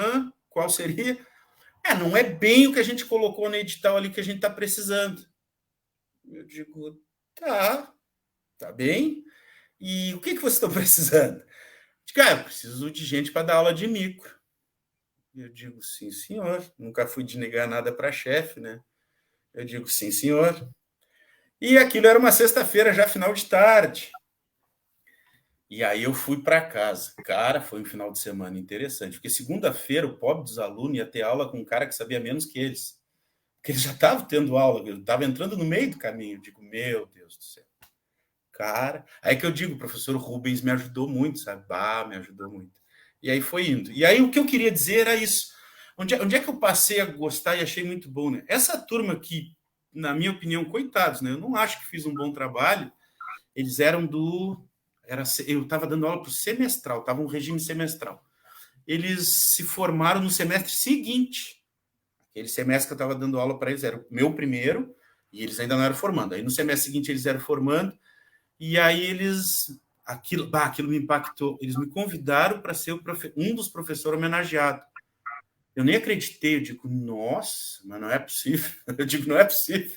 qual seria? Não é bem o que a gente colocou no edital ali que a gente está precisando. Eu digo, tá bem. E o que vocês estão precisando? Eu preciso de gente para dar aula de micro. Eu digo, sim, senhor. Nunca fui de negar nada para chefe, né? Eu digo, sim, senhor. E aquilo era uma sexta-feira, já final de tarde. E aí eu fui para casa. Cara, foi um final de semana interessante. Porque segunda-feira o pobre dos alunos ia ter aula com um cara que sabia menos que eles. Porque eles já estavam tendo aula. Eu estava entrando no meio do caminho. Eu digo, meu Deus do céu. Cara, aí que eu digo, o professor Rubens me ajudou muito, sabe? Me ajudou muito. E aí foi indo. E aí o que eu queria dizer era isso. Onde é que eu passei a gostar e achei muito bom, né? Essa turma aqui, na minha opinião, coitados, né? Eu não acho que fiz um bom trabalho. Eles eram eu estava dando aula para o semestral, estava um regime semestral. Eles se formaram no semestre seguinte. Aquele semestre que eu estava dando aula para eles era o meu primeiro, e eles ainda não eram formando. Aí no semestre seguinte eles eram formando, e aí aquilo me impactou. Eles me convidaram para ser um dos professores homenageados. Eu nem acreditei, eu digo, nossa, mas não é possível. Eu digo, não é possível.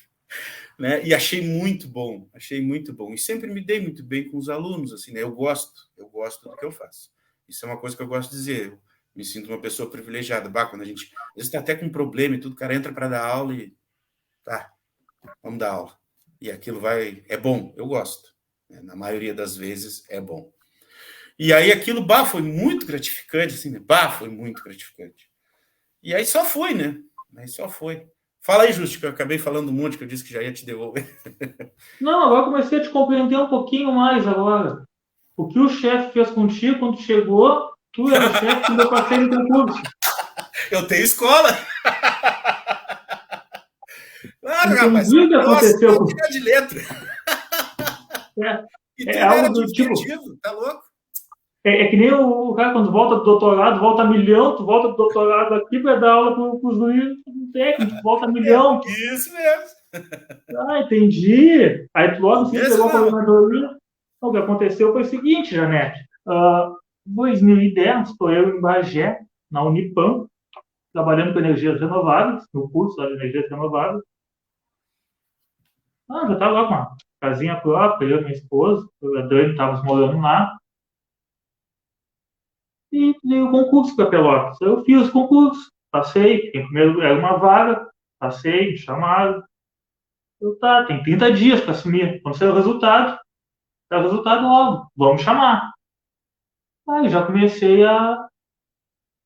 Né? E achei muito bom. E sempre me dei muito bem com os alunos, assim, né? Eu gosto do que eu faço. Isso é uma coisa que eu gosto de dizer. Eu me sinto uma pessoa privilegiada. Quando a gente, às vezes, está até com um problema e tudo, o cara entra para dar aula e vamos dar aula. E aquilo é bom, eu gosto. Na maioria das vezes é bom. E aí aquilo, foi muito gratificante, assim, né? Foi muito gratificante. E aí só foi, né? Fala aí, Justo, que eu acabei falando um monte, que eu disse que já ia te devolver. Não, agora comecei a te compreender um pouquinho mais agora. O que o chefe fez contigo quando chegou, tu era o chefe quando eu passei no concurso. Eu tenho escola. Claro, rapaz. Entendi o que aconteceu. Eu tirar de letra. É algo do tipo... Tá louco? É que nem o cara, quando volta do doutorado, volta a milhão, tu volta do doutorado aqui para dar aula para os juízes técnicos, volta a milhão. Isso mesmo. Entendi. Aí tu logo se pegou a coordenadoria. O que aconteceu foi o seguinte, Janete. 2010, estou eu em Bagé, na Unipam, trabalhando com energias renováveis, no curso de energias renováveis. Já estava lá com uma casinha própria, eu e minha esposa, a Dani, estávamos morando lá. E dei o concurso para Pelotas. Eu fiz o concurso, passei, em primeiro lugar era uma vaga, passei, me chamaram. Tem 30 dias para assumir. Quando sair o resultado logo, vamos chamar. Aí já comecei a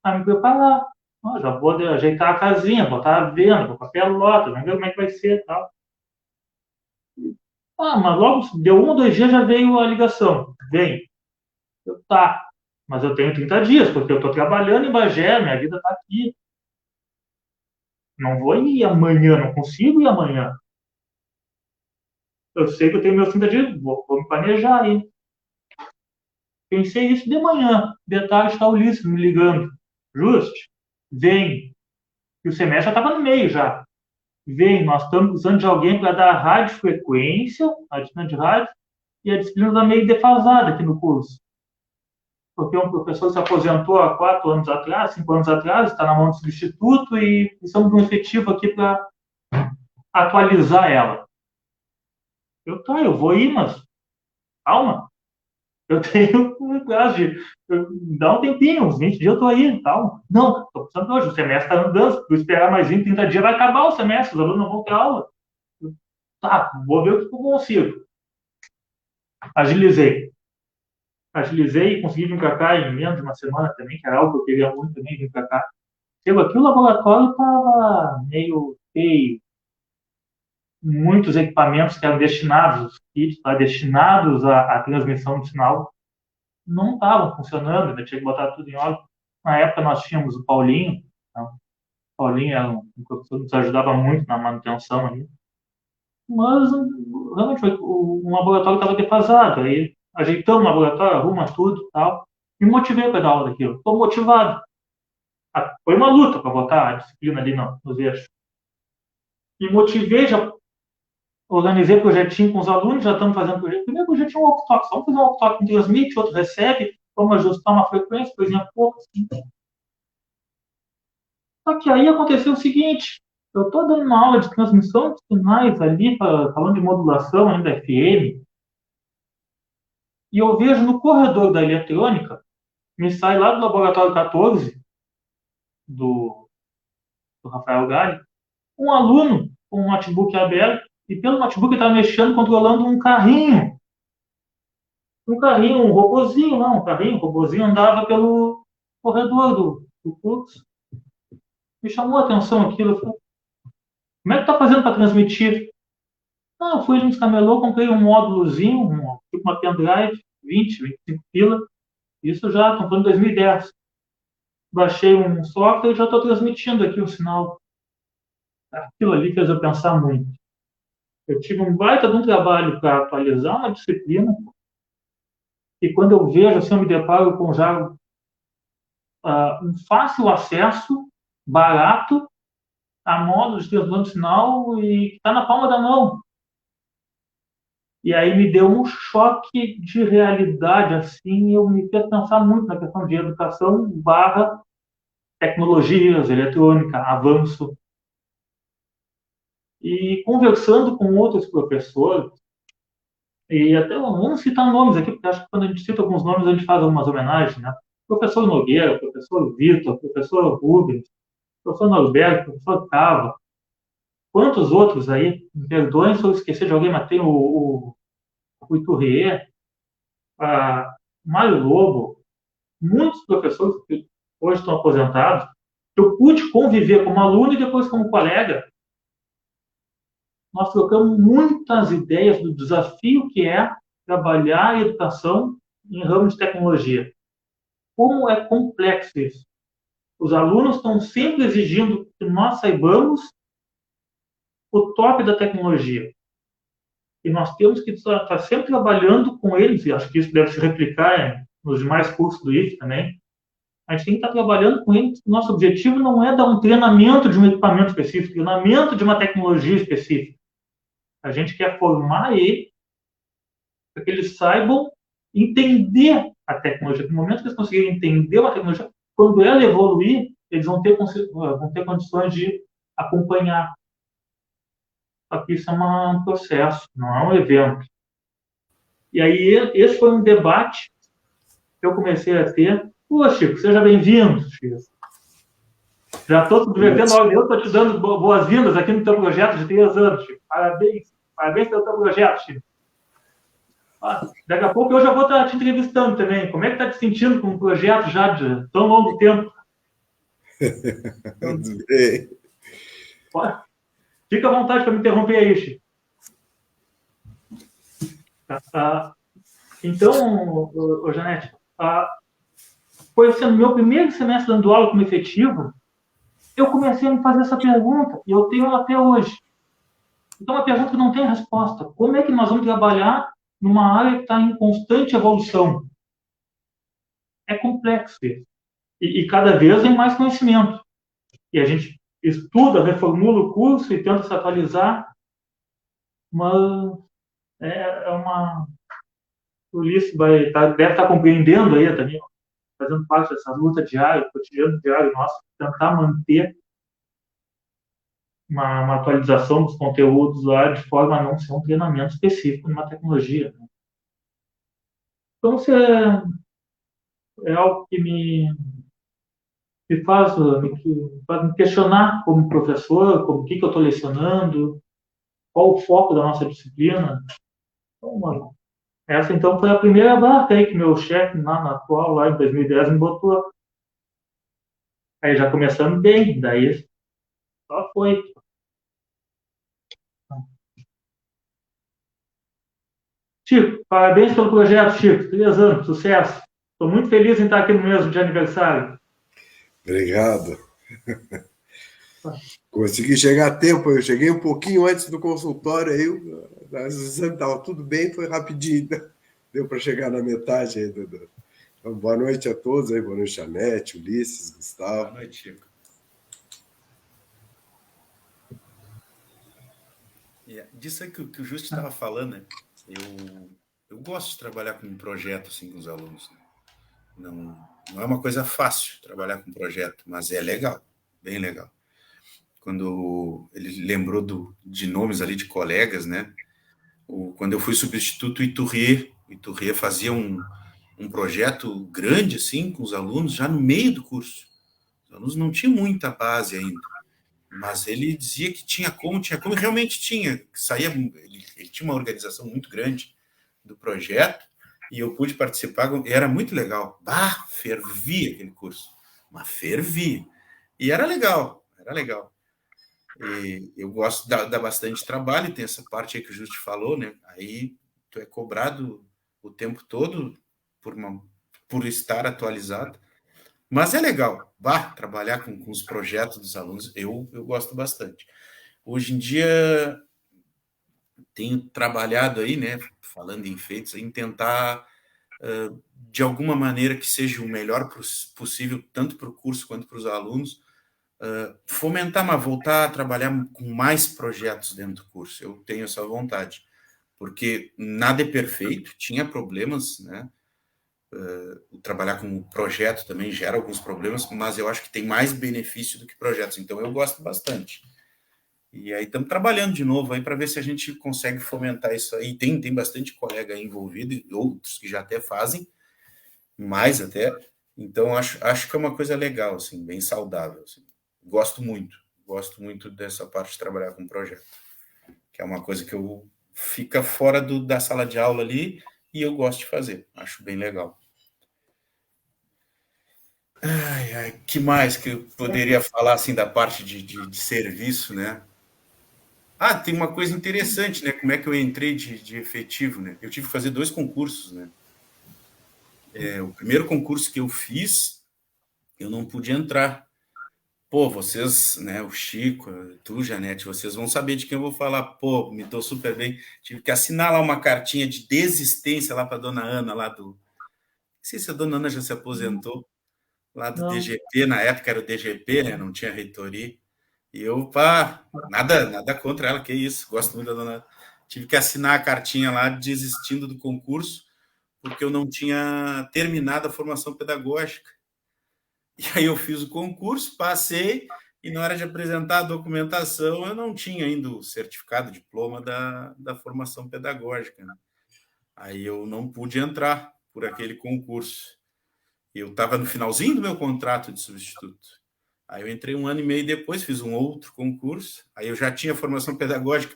me preparar. Já vou ajeitar a casinha, botar a venda, papelota, vamos ver como é que vai ser e tal. Mas logo, deu 1 ou 2 dias, já veio a ligação. Vem. Tá, mas eu tenho 30 dias, porque eu estou trabalhando em Bagé, minha vida está aqui. Não vou ir amanhã, não consigo ir amanhã. Eu sei que eu tenho meus 30 dias, vou me planejar aí. Pensei isso de manhã. De tarde está o Ulisses me ligando. Justo, vem. E o semestre já estava no meio já. Vem, nós estamos precisando de alguém para dar radiofrequência, a disciplina de rádio, e a disciplina está meio defasada aqui no curso. Porque um professor se aposentou há 4 anos atrás, 5 anos atrás, está na mão do substituto e precisamos de um efetivo aqui para atualizar ela. Eu vou ir, mas calma. Eu tenho um prazo de... Dá um tempinho, uns 20 dias eu estou aí, calma. Não, estou precisando hoje, o semestre está andando, se eu esperar mais 20, 30 dias vai acabar o semestre, os alunos não vão ter aula. Tá, vou ver o que eu consigo. Agilizei e consegui vir para cá em menos de uma semana também, que era algo que eu queria muito também vir para cá. Chegou aqui, o laboratório estava meio feio. Muitos equipamentos que eram destinados, os kits destinados à transmissão do sinal, não estavam funcionando, ainda tinha que botar tudo em ordem. Na época nós tínhamos o Paulinho, né? O Paulinho era um professor que nos ajudava muito na manutenção aí. Mas realmente um laboratório estava defasado. Aí ajeitamos o laboratório, arruma tudo e tal. Me motivei para dar aula daquilo. Estou motivado. Foi uma luta para botar a disciplina ali nos eixos. Me motivei, já organizei projetinho com os alunos, já estamos fazendo projeto. Primeiro projetinho é um walk-talk. Vamos fazer um walk-talk, um transmite, outro recebe, vamos ajustar uma frequência, coisinha pouco. Assim. Só que aí aconteceu o seguinte, eu estou dando uma aula de transmissão de sinais ali, falando de modulação ainda FM, e eu vejo no corredor da eletrônica, me sai lá do laboratório 14, do Rafael Galli, um aluno com um notebook aberto, e pelo notebook ele estava mexendo, controlando um carrinho. Um robozinho, não, um robozinho andava pelo corredor do curso. Me chamou a atenção aquilo. Eu falei, como é que tá fazendo para transmitir? Eu fui nos camelô, comprei um módulozinho, tipo uma pendrive, 20, 25 pila. Isso já, estou falando em 2010. Baixei um software e já estou transmitindo aqui o sinal. Aquilo ali fez eu pensar muito. Eu tive um baita de um trabalho para atualizar uma disciplina e quando eu vejo, assim, eu me deparo com já um fácil acesso, barato, a módulos de transmissão de sinal e que está na palma da mão. E aí me deu um choque de realidade, assim, eu me fez pensar muito na questão de educação / tecnologias, eletrônica, avanço. E conversando com outros professores, e até vamos citar nomes aqui, porque acho que quando a gente cita alguns nomes, a gente faz algumas homenagens, né? Professor Nogueira, professor Vitor, professor Rubens, professor Norberto, professor Cava, quantos outros aí, me perdoem se eu esquecer de alguém, mas tem o Iturrier, Mário Lobo, muitos professores que hoje estão aposentados, que eu pude conviver como aluno e depois como colega. Nós trocamos muitas ideias do desafio que é trabalhar a educação em ramo de tecnologia. Como é complexo isso. Os alunos estão sempre exigindo que nós saibamos o top da tecnologia. E nós temos que estar sempre trabalhando com eles, e acho que isso deve se replicar nos demais cursos do IF também. A gente tem que estar trabalhando com eles. Nosso objetivo não é dar um treinamento de um equipamento específico, treinamento de uma tecnologia específica. A gente quer formar eles para que eles saibam entender a tecnologia. No momento que eles conseguirem entender uma tecnologia, quando ela evoluir, eles vão ter condições de acompanhar. Só que isso é um processo, não é um evento. E aí, esse foi um debate que eu comecei a ter. Pô, Chico, seja bem-vindo, Chico. Já estou subvertendo algo, eu estou te dando boas-vindas aqui no teu projeto de 3 anos, Chico. Parabéns pelo teu projeto, Chico. Daqui a pouco eu já vou estar te entrevistando também. Como é que está te sentindo com um projeto já de tão longo tempo? Tudo bem. Fica à vontade para me interromper aí, Chico. Então, Janete, foi assim, no meu primeiro semestre dando aula como efetivo, eu comecei a me fazer essa pergunta, e eu tenho ela até hoje. Então, é uma pergunta que não tem resposta. Como é que nós vamos trabalhar numa área que está em constante evolução? É complexo isso. E cada vez tem mais conhecimento. E a gente estuda, reformula o curso e tenta se atualizar, mas é uma... O Ulisses deve estar compreendendo aí também, fazendo parte dessa luta diária, cotidiano diário nosso, tentar manter uma atualização dos conteúdos lá de forma a não ser um treinamento específico numa tecnologia. Né? Então, isso é algo que me faz me questionar como professor, como o que eu estou lecionando, qual o foco da nossa disciplina. Então, mano, essa então foi a primeira barca aí que meu chefe na atual, lá em 2010, me botou. Aí já começamos bem, daí só foi. Chico, parabéns pelo projeto, Chico. 3 anos, sucesso. Estou muito feliz em estar aqui no mesmo de aniversário. Obrigado. Consegui chegar a tempo, eu cheguei um pouquinho antes do consultório, aí o exame estava tudo bem, foi rapidinho, deu para chegar na metade aí. Então, boa noite a todos, aí, boa noite, Janete, Ulisses, Gustavo. Boa noite, Chico. Disso aí que o Justo estava falando, né? Eu gosto de trabalhar com um projeto assim com os alunos. Né? Não é uma coisa fácil trabalhar com projeto, mas é legal, bem legal. Quando ele lembrou de nomes ali de colegas, né? Quando eu fui substituto, o Iturrier fazia um projeto grande assim com os alunos já no meio do curso. Os alunos não tinham muita base ainda, mas ele dizia que tinha como, e realmente tinha. Ele tinha uma organização muito grande do projeto e eu pude participar, era muito legal. Fervia aquele curso, mas fervia. E era legal. E eu gosto, dá bastante trabalho, e tem essa parte aí que o Justo falou, né? Aí tu é cobrado o tempo todo por estar atualizado. Mas é legal, trabalhar com os projetos dos alunos, eu gosto bastante. Hoje em dia, tenho trabalhado aí, né, falando em feitos, em tentar, de alguma maneira, que seja o melhor possível, tanto para o curso quanto para os alunos, fomentar, mas voltar a trabalhar com mais projetos dentro do curso. Eu tenho essa vontade, porque nada é perfeito, tinha problemas, né? Trabalhar com projeto também gera alguns problemas, mas eu acho que tem mais benefício do que projetos, então eu gosto bastante. E aí estamos trabalhando de novo aí para ver se a gente consegue fomentar isso aí. Tem bastante colega envolvido, e outros que já até fazem, mais até. Então acho que é uma coisa legal, assim, bem saudável. Assim. Gosto muito dessa parte de trabalhar com projeto, que é uma coisa que fica fora da sala de aula ali e eu gosto de fazer, acho bem legal. Que mais que eu poderia falar assim da parte de serviço, né? Tem uma coisa interessante, né? Como é que eu entrei de efetivo, né? Eu tive que fazer 2 concursos, né? O primeiro concurso que eu fiz, eu não pude entrar. Pô, vocês, né? O Chico, tu, Janete, vocês vão saber de quem eu vou falar. Pô, me dou super bem. Tive que assinar lá uma cartinha de desistência lá para a dona Ana, lá do... Não sei se a dona Ana já se aposentou. Lá do DGP, na época era o DGP, né? Não tinha reitoria. E eu, nada contra ela, que isso, gosto muito da dona. Tive que assinar a cartinha lá desistindo do concurso, porque eu não tinha terminado a formação pedagógica. E aí eu fiz o concurso, passei, e na hora de apresentar a documentação, eu não tinha ainda o certificado, o diploma da formação pedagógica. Né? Aí eu não pude entrar por aquele concurso. Eu estava no finalzinho do meu contrato de substituto. Aí eu entrei 1 ano e meio depois, fiz um outro concurso, aí eu já tinha formação pedagógica,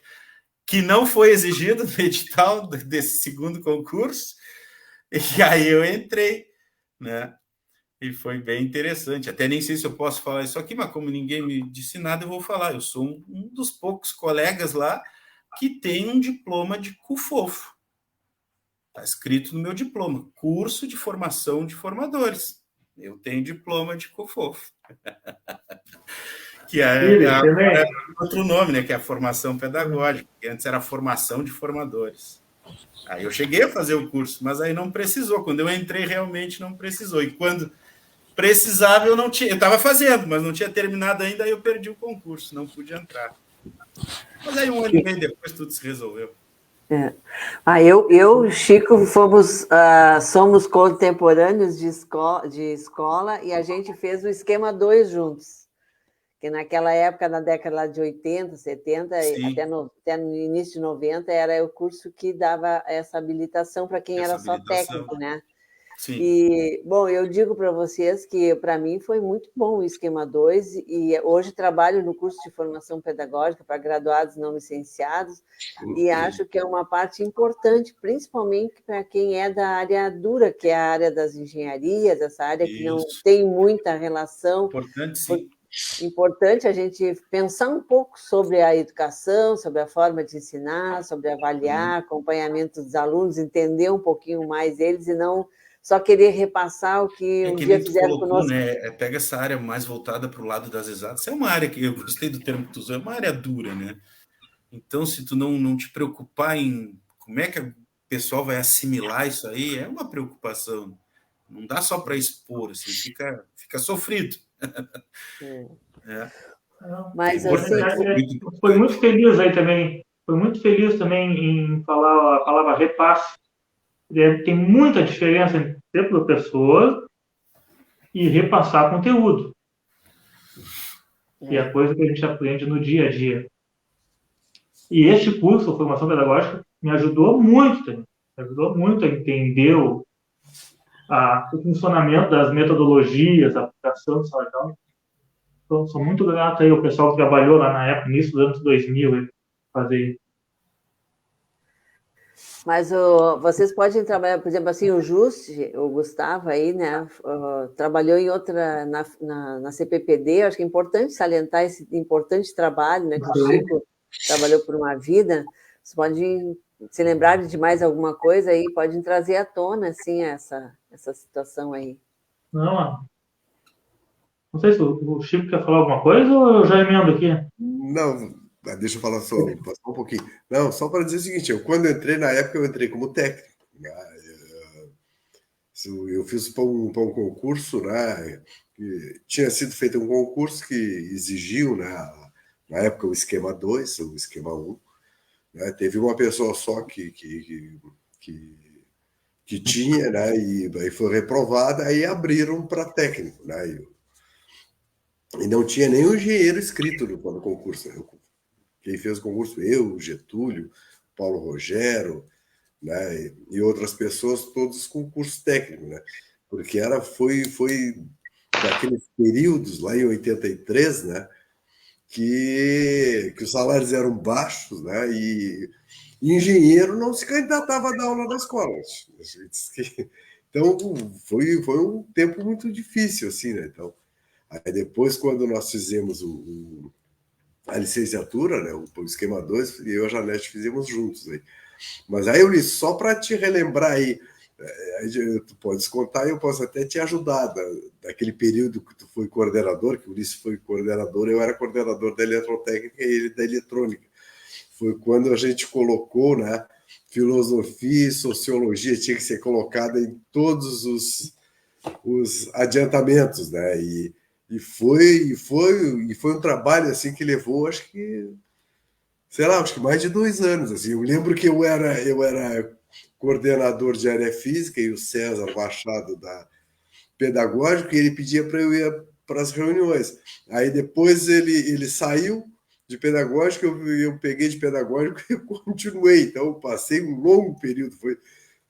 que não foi exigido no edital desse segundo concurso, e aí eu entrei, né? E foi bem interessante. Até nem sei se eu posso falar isso aqui, mas como ninguém me disse nada, eu vou falar. Eu sou um dos poucos colegas lá que tem um diploma de CUFOFO. Está escrito no meu diploma, Curso de Formação de Formadores. Eu tenho diploma de CUFOFO. Que é outro nome, né? Que é a formação pedagógica, que antes era formação de formadores. Aí eu cheguei a fazer o curso, mas aí não precisou. Quando eu entrei, realmente não precisou. E quando precisava, eu não tinha. Eu estava fazendo, mas não tinha terminado ainda, aí eu perdi o concurso, não pude entrar. Mas aí 1 ano e meio depois tudo se resolveu. Eu e o Chico somos contemporâneos de escola e a gente fez o esquema 2 juntos. Que naquela época, na década de 80, 70, até no início de 90, era o curso que dava essa habilitação para quem era só técnico, né? Sim. E, bom, eu digo para vocês que, para mim, foi muito bom o Esquema 2, e hoje trabalho no curso de formação pedagógica para graduados não licenciados, e acho que é uma parte importante, principalmente para quem é da área dura, que é a área das engenharias, essa área que não tem muita relação. Importante, sim. Importante a gente pensar um pouco sobre a educação, sobre a forma de ensinar, sobre avaliar, acompanhamento dos alunos, entender um pouquinho mais eles e não só querer repassar o que um dia fizeram conosco. Né? Pega essa área mais voltada para o lado das exatas. É uma área que eu gostei do termo que tu usou, é uma área dura, né? Então, se tu não te preocupar em como é que o pessoal vai assimilar isso aí, é uma preocupação. Não dá só para expor, assim, fica sofrido. Mas assim, foi muito feliz aí também. Foi muito feliz também em falar a palavra repasse. Tem muita diferença entre ser professor e repassar conteúdo. E a coisa que a gente aprende no dia a dia. E este curso, Formação Pedagógica, me ajudou muito também. Me ajudou muito a entender o funcionamento das metodologias, a aplicação do sala de aula. Então, sou muito grato aí ao pessoal que trabalhou lá na época, início dos anos 2000, fazer isso. Mas vocês podem trabalhar, por exemplo, assim, o Gustavo aí, né, trabalhou em outra, na CPPD, acho que é importante salientar esse importante trabalho, né, que o Chico trabalhou por uma vida. Vocês podem se lembrar de mais alguma coisa aí, podem trazer à tona, assim, essa situação aí. Não sei se o Chico quer falar alguma coisa ou eu já emendo aqui? Não, deixa eu falar só um pouquinho. Não, só para dizer o seguinte, quando eu entrei, na época eu entrei como técnico. Eu fiz para um concurso, né? Que tinha sido feito um concurso que exigiu, né, na época, o esquema 2, o esquema 1. Né, teve uma pessoa só que tinha, né, e foi reprovada, aí abriram para técnico. Né, e não tinha nenhum engenheiro inscrito no concurso. Quem fez o concurso, o Getúlio, Paulo Rogério, né, e outras pessoas, todos com curso técnico, né? Porque foi daqueles períodos, lá em 83, né, que os salários eram baixos, né, e engenheiro não se candidatava a dar aula na escola. Então, foi um tempo muito difícil, assim, né? Então, aí depois, quando nós fizemos a licenciatura, né, o esquema 2, e eu e a Janete fizemos juntos aí. Mas aí, Ulisses, só para te relembrar aí, tu pode contar e eu posso até te ajudar daquele período que tu foi coordenador, que o Ulisses foi coordenador, eu era coordenador da eletrotécnica e ele da eletrônica. Foi quando a gente colocou, né, filosofia e sociologia tinha que ser colocada em todos os adiantamentos, né? E foi um trabalho assim que levou, acho que, sei lá, acho que mais de 2 anos. Assim. Eu lembro que eu era coordenador de área física e o César Machado da pedagógica, e ele pedia para eu ir para as reuniões. Aí depois ele saiu de pedagógica, eu peguei de pedagógico e continuei. Então, eu passei um longo período. Foi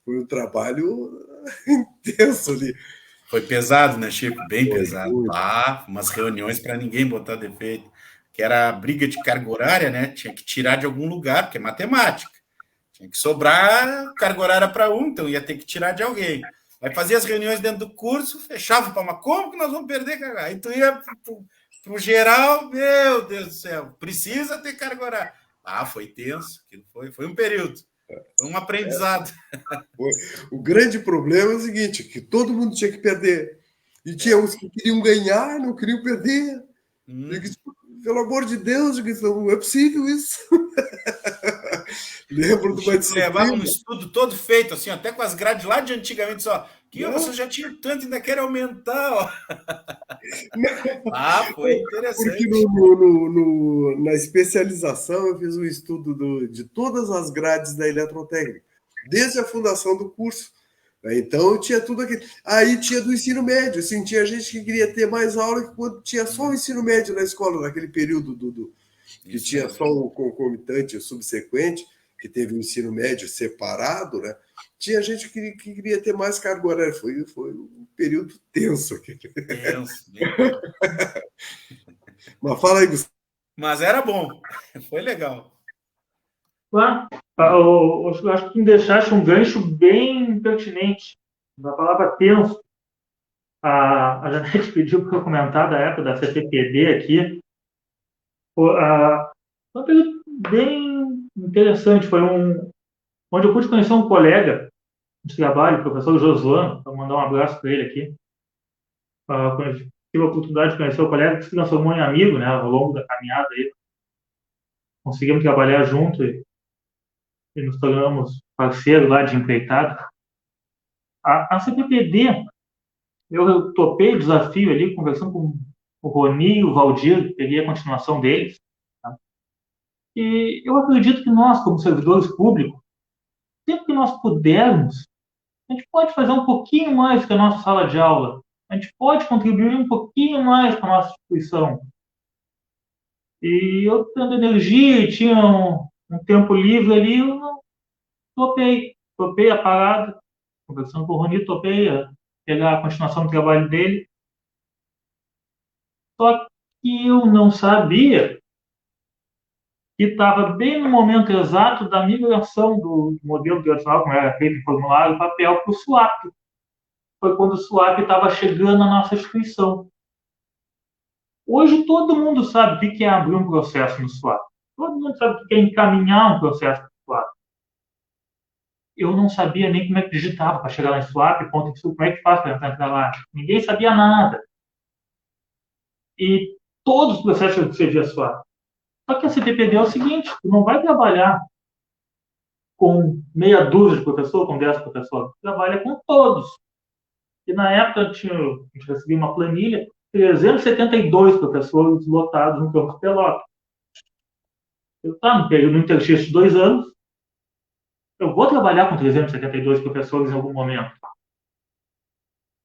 um trabalho intenso ali. Foi pesado, né, Chico? Bem pesado. Umas reuniões para ninguém botar defeito. que era a briga de carga horária, né? Tinha que tirar de algum lugar, porque é matemática. Tinha que sobrar carga horária para um, então ia ter que tirar de alguém. Aí fazia as reuniões dentro do curso, fechava para uma, como que nós vamos perder carga? Aí tu ia para o geral, meu Deus do céu, precisa ter carga horária. Foi tenso, foi um período, foi um aprendizado. O grande problema é o seguinte, que todo mundo tinha que perder. E tinha uns que queriam ganhar, não queriam perder. Pelo amor de Deus, não é possível isso. Lembro de uma disciplina. Levava um estudo todo feito, assim, até com as grades lá de antigamente, só que você já tinha tanto, ainda quer aumentar. Ó. Foi interessante. Porque na especialização eu fiz um estudo de todas as grades da eletrotécnica, desde a fundação do curso. Então eu tinha tudo aquilo. Aí tinha do ensino médio, assim, tinha gente que queria ter mais aula que quando tinha só o ensino médio na escola, naquele período que tinha só o concomitante, o subsequente, que teve o ensino médio separado, né? Tinha gente que queria ter mais carga horária. Foi um período tenso aqui. Tenso. Mas fala aí, Gustavo. Mas era bom, foi legal. Claro, eu acho que me deixaste um gancho bem pertinente. Da palavra tenso. A Janete pediu para eu comentar da época da CPPD aqui. Foi um período bem interessante. Foi onde eu pude conhecer um colega de trabalho, o professor Josuano, para mandar um abraço para ele aqui. Tive a oportunidade de conhecer o colega que se transformou em amigo, né, ao longo da caminhada aí. Conseguimos trabalhar junto e nos tornamos parceiros lá de empreitada. A CPPD, eu topei o desafio ali, conversando com o Roni e o Valdir, peguei a continuação deles. Tá? E eu acredito que nós, como servidores públicos, sempre que nós pudermos, a gente pode fazer um pouquinho mais que a nossa sala de aula. A gente pode contribuir um pouquinho mais com a nossa instituição. E eu, tendo energia e tinha um tempo livre ali, eu topei a parada, conversando com o Roni, topei a pegar a continuação do trabalho dele. Só que eu não sabia que estava bem no momento exato da migração do modelo tradicional, como era feito em formulário e papel, para o SWAP. Foi quando o SWAP estava chegando na nossa instituição. Hoje todo mundo sabe o que é abrir um processo no SWAP. Todo mundo sabe o que é encaminhar um processo no SWAP. Eu não sabia nem como é que digitava para chegar lá em SWAP, como é que faz para entrar lá. Ninguém sabia nada. E todos os processos que você via SWAP. Só que a CPPD é o seguinte, tu não vai trabalhar com meia dúzia de professores, com 10 professores. Tu trabalha com todos. E na época a gente recebia uma planilha, 372 professores lotados no campo de Pelotas. Eu estava no período interxista de 2 anos, eu vou trabalhar com 372 professores em algum momento.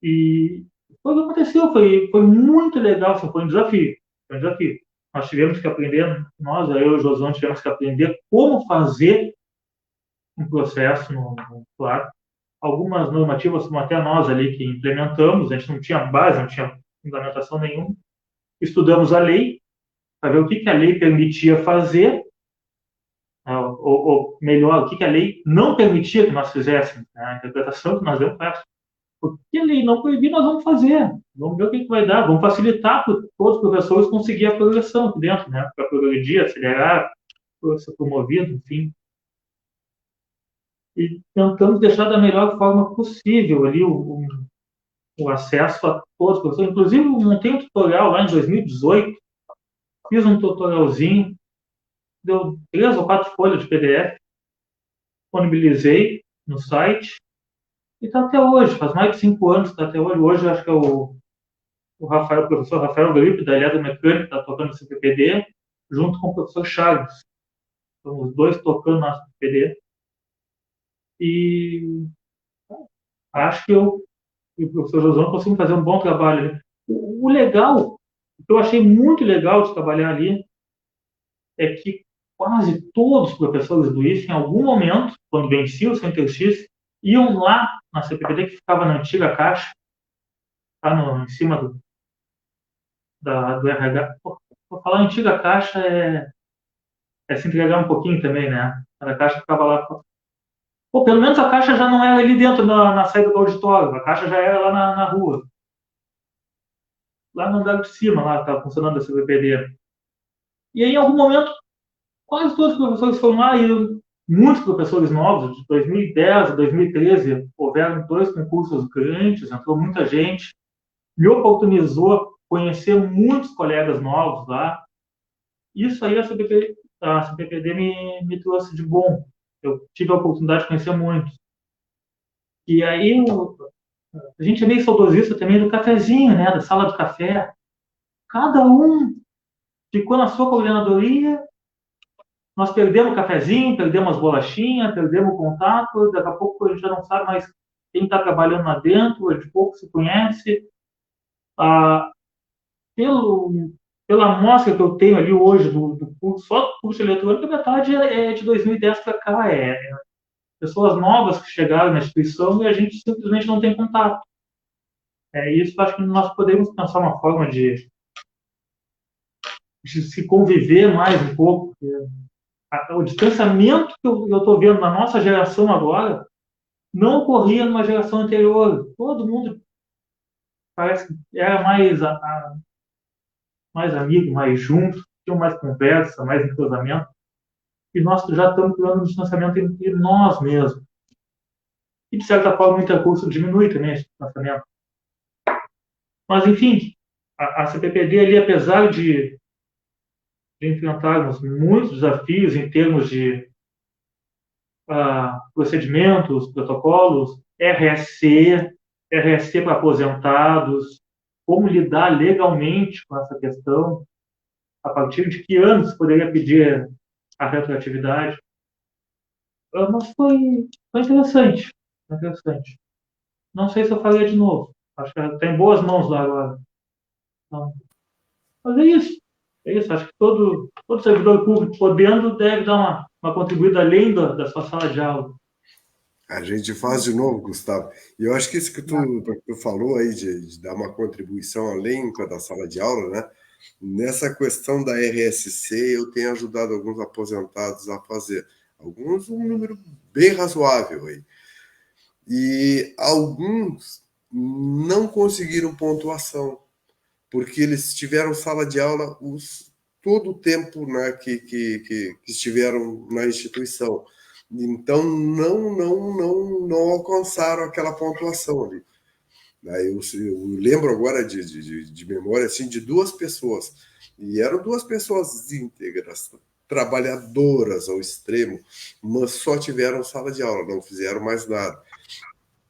E foi o que aconteceu, foi muito legal, foi um desafio. Foi um desafio. Nós tivemos que aprender, eu e o Josão tivemos que aprender como fazer um processo no SWAP. Algumas normativas, como até nós ali que implementamos, a gente não tinha base, não tinha fundamentação nenhuma. Estudamos a lei, para ver o que a lei permitia fazer, ou melhor, o que a lei não permitia que nós fizéssemos, né? A interpretação que nós demos para essa. O que a lei não proibir, nós vamos fazer. Vamos ver o que vai dar. Vamos facilitar para todos os professores conseguir a progressão aqui dentro, né? Para progredir, acelerar, ser promovido, enfim. E tentamos deixar da melhor forma possível ali o acesso a todos os professores. Inclusive, eu montei um tutorial lá em 2018, fiz um tutorialzinho, deu 3 ou 4 folhas de PDF, disponibilizei no site, e está até hoje, faz mais de 5 anos que está até hoje. Hoje, acho que é o professor Rafael Gripe, da Eletromecânica, está tocando no CPPD, junto com o professor Charles. Então, os dois tocando no CPPD. E acho que eu e o professor Josão conseguimos fazer um bom trabalho ali. O legal, o que eu achei muito legal de trabalhar ali, é que quase todos os professores do IF, em algum momento, quando venciam o seu interxista, iam lá na CPPD, que ficava na antiga caixa, em cima do RH. vou falar antiga Caixa é se entregar um pouquinho também, né? A Caixa ficava lá. Pô, pelo menos a Caixa já não era ali dentro, na saída do auditório. A Caixa já era lá na rua. Lá no andar de cima, lá estava funcionando a CPPD. E aí, em algum momento, quase todos os professores foram lá e muitos professores novos, de 2010 a 2013, houveram 2 concursos grandes, entrou muita gente, me oportunizou conhecer muitos colegas novos lá. Isso aí a CPPD me trouxe de bom. Eu tive a oportunidade de conhecer muitos. E aí a gente é meio saudosista também do cafezinho, né, da sala de café. Cada um ficou na sua coordenadoria. Nós perdemos o cafezinho, perdemos as bolachinhas, perdemos o contato. Daqui a pouco a gente já não sabe mais quem está trabalhando lá dentro, de pouco se conhece. Pela amostra que eu tenho ali hoje do curso, só do curso eletrônico, a metade é de 2010 para cá. Pessoas novas que chegaram na instituição e a gente simplesmente não tem contato. Isso acho que nós podemos pensar uma forma de se conviver mais um pouco. O distanciamento que eu estou vendo na nossa geração agora não ocorria numa geração anterior. Todo mundo parece que era mais amigo, mais junto, tinha mais conversa, mais entrosamento. E nós já estamos criando um distanciamento entre nós mesmos. E, de certa forma, o intercurso diminui também esse distanciamento. Mas, enfim, a CPPD ali, apesar de enfrentarmos muitos desafios em termos de procedimentos, protocolos, RSC para aposentados, como lidar legalmente com essa questão, a partir de que ano se poderia pedir a retroatividade. Mas foi interessante. Não sei se eu faria de novo. Acho que está em boas mãos lá agora. Então, mas é isso. Acho que todo servidor público podendo deve dar uma contribuída além da sua sala de aula. A gente faz de novo, Gustavo. E eu acho que isso que tu falou aí de dar uma contribuição além da sala de aula, né? Nessa questão da RSC, eu tenho ajudado alguns aposentados a fazer. Alguns, um número bem razoável aí. E alguns não conseguiram pontuação, porque eles tiveram sala de aula todo o tempo, né, que estiveram na instituição. Então, não alcançaram aquela pontuação ali. Eu lembro agora de memória assim, de 2 pessoas, e eram 2 pessoas íntegras, trabalhadoras ao extremo, mas só tiveram sala de aula, não fizeram mais nada.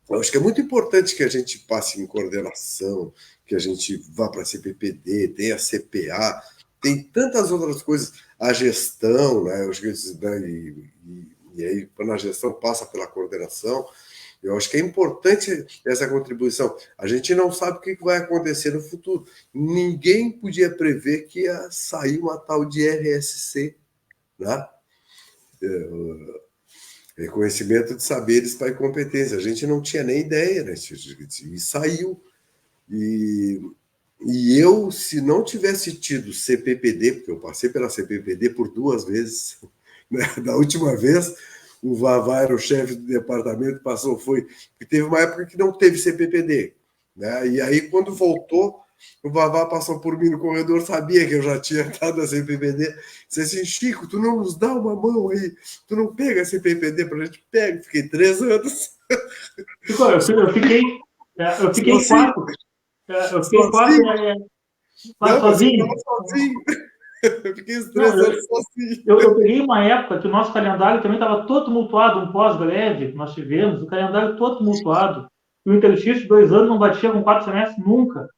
Eu acho que é muito importante que a gente passe em coordenação, que a gente vá para a CPPD, tem a CPA, tem tantas outras coisas, a gestão, né? E aí, quando a gestão passa pela coordenação, eu acho que é importante essa contribuição. A gente não sabe o que vai acontecer no futuro. Ninguém podia prever que ia sair uma tal de RSC, né? Reconhecimento de saberes para incompetência. A gente não tinha nem ideia, né? E saiu. E eu, se não tivesse tido CPPD, porque eu passei pela CPPD por 2 vezes, né? Da última vez, o Vavá era o chefe do departamento, porque teve uma época que não teve CPPD, né? E aí, quando voltou, o Vavá passou por mim no corredor, sabia que eu já tinha entrado na CPPD, disse assim: Chico, tu não nos dá uma mão aí, tu não pega a CPPD pra gente? Pega. Fiquei 3 anos. Eu fiquei 4. Eu fiquei 4 sozinho. Eu fiquei os 3 anos sozinho. Eu peguei uma época que o nosso calendário também estava todo tumultuado, um pós-greve, nós tivemos, o calendário todo tumultuado. E o interstício de 2 anos não batia com 4 semestres nunca.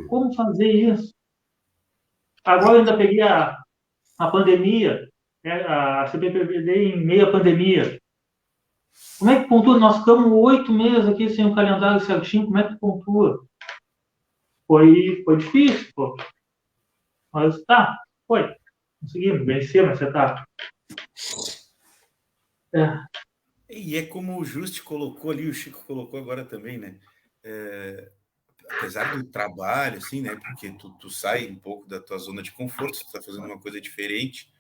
Como fazer isso? Agora eu ainda peguei a pandemia, a CPPD em meio à pandemia. Como é que pontua? Nós ficamos 8 meses aqui sem o calendário certinho, como é que pontua? Foi difícil, pô. Mas foi. Conseguimos vencer, mas você tá. E é como o Juste colocou ali, o Chico colocou agora também, né? apesar do trabalho, assim, né? Porque tu sai um pouco da tua zona de conforto, tu tá fazendo uma coisa diferente.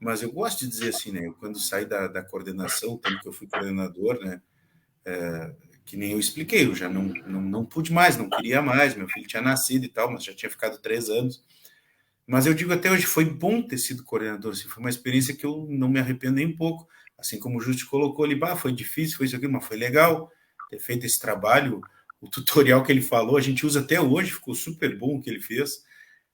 Mas eu gosto de dizer assim, né? Eu, quando saí da coordenação, tanto que eu fui coordenador, né? Que nem eu expliquei, eu já não pude mais, não queria mais. Meu filho tinha nascido e tal, mas já tinha ficado 3 anos. Mas eu digo até hoje, foi bom ter sido coordenador, assim, foi uma experiência que eu não me arrependo nem um pouco. Assim como o Justo colocou ali, foi difícil, foi isso aqui, mas foi legal ter feito esse trabalho. O tutorial que ele falou, a gente usa até hoje, ficou super bom o que ele fez,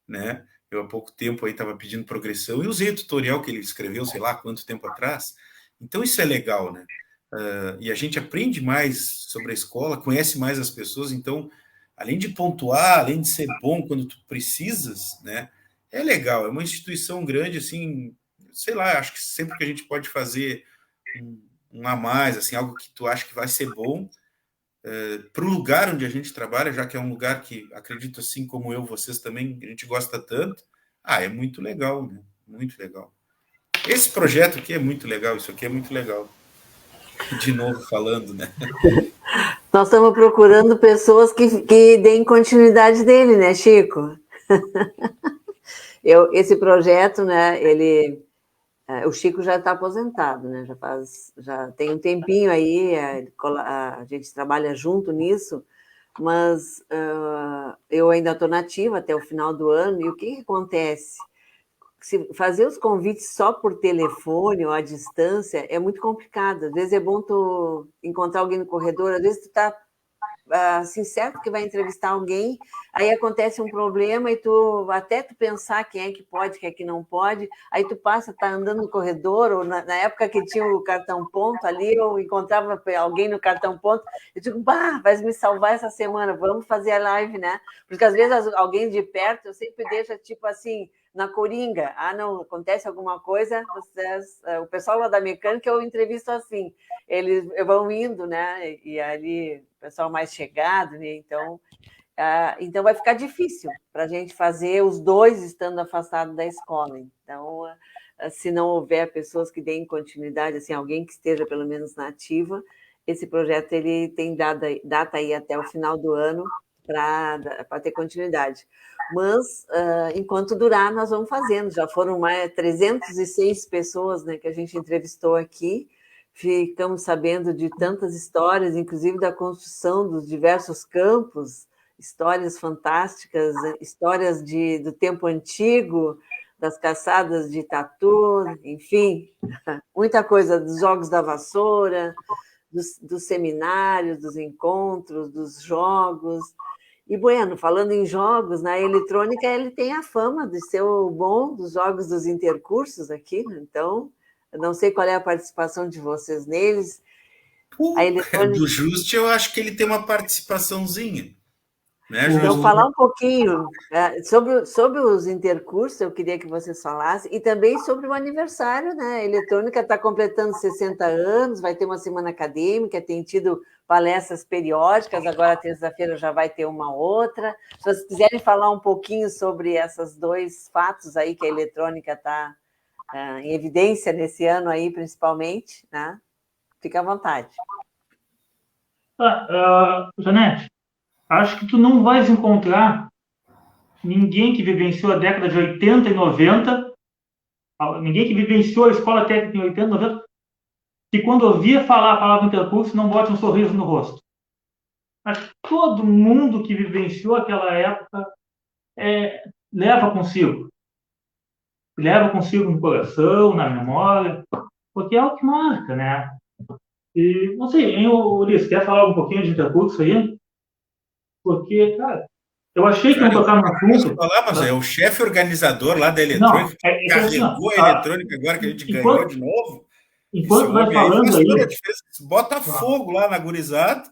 né? Eu há pouco tempo aí estava pedindo progressão e usei o tutorial que ele escreveu, sei lá quanto tempo atrás. Então isso é legal, né? E a gente aprende mais sobre a escola, conhece mais as pessoas, então, além de pontuar, além de ser bom quando tu precisas, né? É legal, é uma instituição grande, assim, sei lá, acho que sempre que a gente pode fazer um a mais, assim, algo que tu acha que vai ser bom, para o lugar onde a gente trabalha, já que é um lugar que, acredito assim como eu, vocês também, a gente gosta tanto, é muito legal, né? Muito legal. Esse projeto aqui é muito legal, isso aqui é muito legal. De novo falando, né? Nós estamos procurando pessoas que deem continuidade dele, né, Chico? Esse projeto, né, o Chico já está aposentado, né? Já tem um tempinho aí, a gente trabalha junto nisso, mas eu ainda estou nativa até o final do ano, e o que acontece? Se fazer os convites só por telefone ou à distância é muito complicado. Às vezes é bom tu encontrar alguém no corredor, às vezes tu está assim, certo que vai entrevistar alguém, aí acontece um problema e até tu pensar quem é que pode, quem é que não pode, aí tu tá andando no corredor, ou na época que tinha o cartão ponto ali, eu encontrava alguém no cartão ponto, eu digo, vai me salvar essa semana, vamos fazer a live, né? Porque às vezes alguém de perto, eu sempre deixo tipo assim, na coringa, não, acontece alguma coisa, o pessoal lá da mecânica eu entrevisto assim, eles vão indo, né? E ali o pessoal mais chegado, né? Então vai ficar difícil para a gente fazer os dois estando afastados da escola. Então, se não houver pessoas que deem continuidade, assim, alguém que esteja pelo menos na ativa, esse projeto ele tem data aí até o final do ano para ter continuidade. Mas, enquanto durar, nós vamos fazendo. Já foram mais 306 pessoas, né, que a gente entrevistou aqui. Ficamos sabendo de tantas histórias, inclusive da construção dos diversos campos, histórias fantásticas, histórias do tempo antigo, das caçadas de tatu, enfim, muita coisa, dos jogos da vassoura, dos seminários, dos encontros, dos jogos. E, Bueno, falando em jogos, na eletrônica ele tem a fama de ser o bom dos jogos dos intercursos aqui, então, eu não sei qual é a participação de vocês neles. A eletrônica... Do Juste, eu acho que ele tem uma participaçãozinha. Né, então, falar um pouquinho sobre os intercursos, eu queria que vocês falassem, e também sobre o aniversário, né? A eletrônica está completando 60 anos, vai ter uma semana acadêmica, tem tido palestras periódicas, agora terça-feira já vai ter uma outra. Se vocês quiserem falar um pouquinho sobre esses dois fatos aí que a eletrônica está em evidência nesse ano aí, principalmente, né? Fica à vontade. Janete, acho que tu não vais encontrar ninguém que vivenciou a década de 80 e 90, ninguém que vivenciou a escola técnica em 80 e 90, que quando ouvia falar a palavra intercurso não bote um sorriso no rosto. Acho que todo mundo que vivenciou aquela época leva consigo no coração, na memória, porque é o que marca, né? E, não sei, Ulisses, quer falar um pouquinho de intercurso aí? Porque, cara, eu achei que iam tocar no assunto. Falar, mas é o chefe organizador lá da eletrônica, que carregou a eletrônica agora que a gente ganhou de novo. Enquanto vai falando aí... Bota fogo lá na gurizada,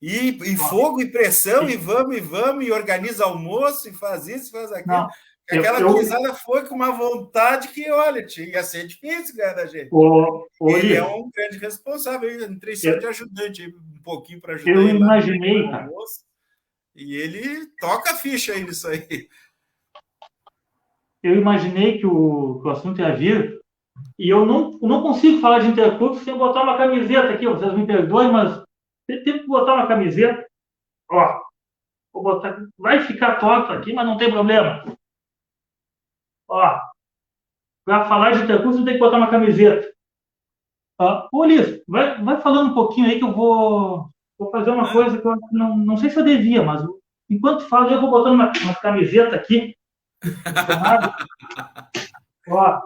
e fogo e pressão, e vamos, e organiza almoço, e faz isso, faz aquilo. Não, aquela gurizada foi com uma vontade que, olha, ia ser difícil ganhar da gente. Ele é um grande responsável, ele entrei só de ajudante, um pouquinho para ajudar ele. Eu imaginei, cara. Almoço, e ele toca a ficha aí nisso aí. Eu imaginei que o assunto ia vir, e eu não consigo falar de intercurso sem botar uma camiseta aqui. Vocês me perdoem, mas tem que botar uma camiseta. Ó, Vou botar, vai ficar torto aqui, mas não tem problema. Ó, para falar de intercurso, tem que botar uma camiseta. Ô, Liz, vai falando um pouquinho aí que eu vou fazer uma coisa que eu não sei se eu devia, mas enquanto falo, eu vou botando uma camiseta aqui. Ó.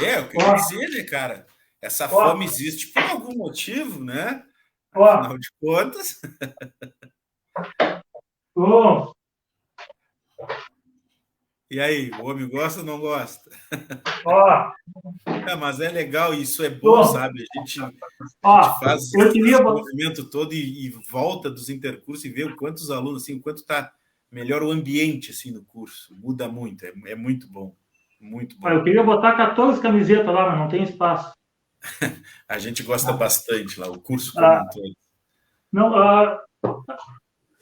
Eu queria dizer, né, cara? Essa fama existe por algum motivo, né? Afinal de contas. E aí, o homem gosta ou não gosta? Mas é legal, isso é bom, sabe? A gente faz esse movimento todo e volta dos intercursos e vê o quanto os alunos, assim, o quanto está melhor o ambiente assim, no curso. Muda muito, é muito bom. Muito bom. Eu queria botar 14 camisetas lá, mas não tem espaço. A gente gosta bastante lá, o curso como um todo. Não,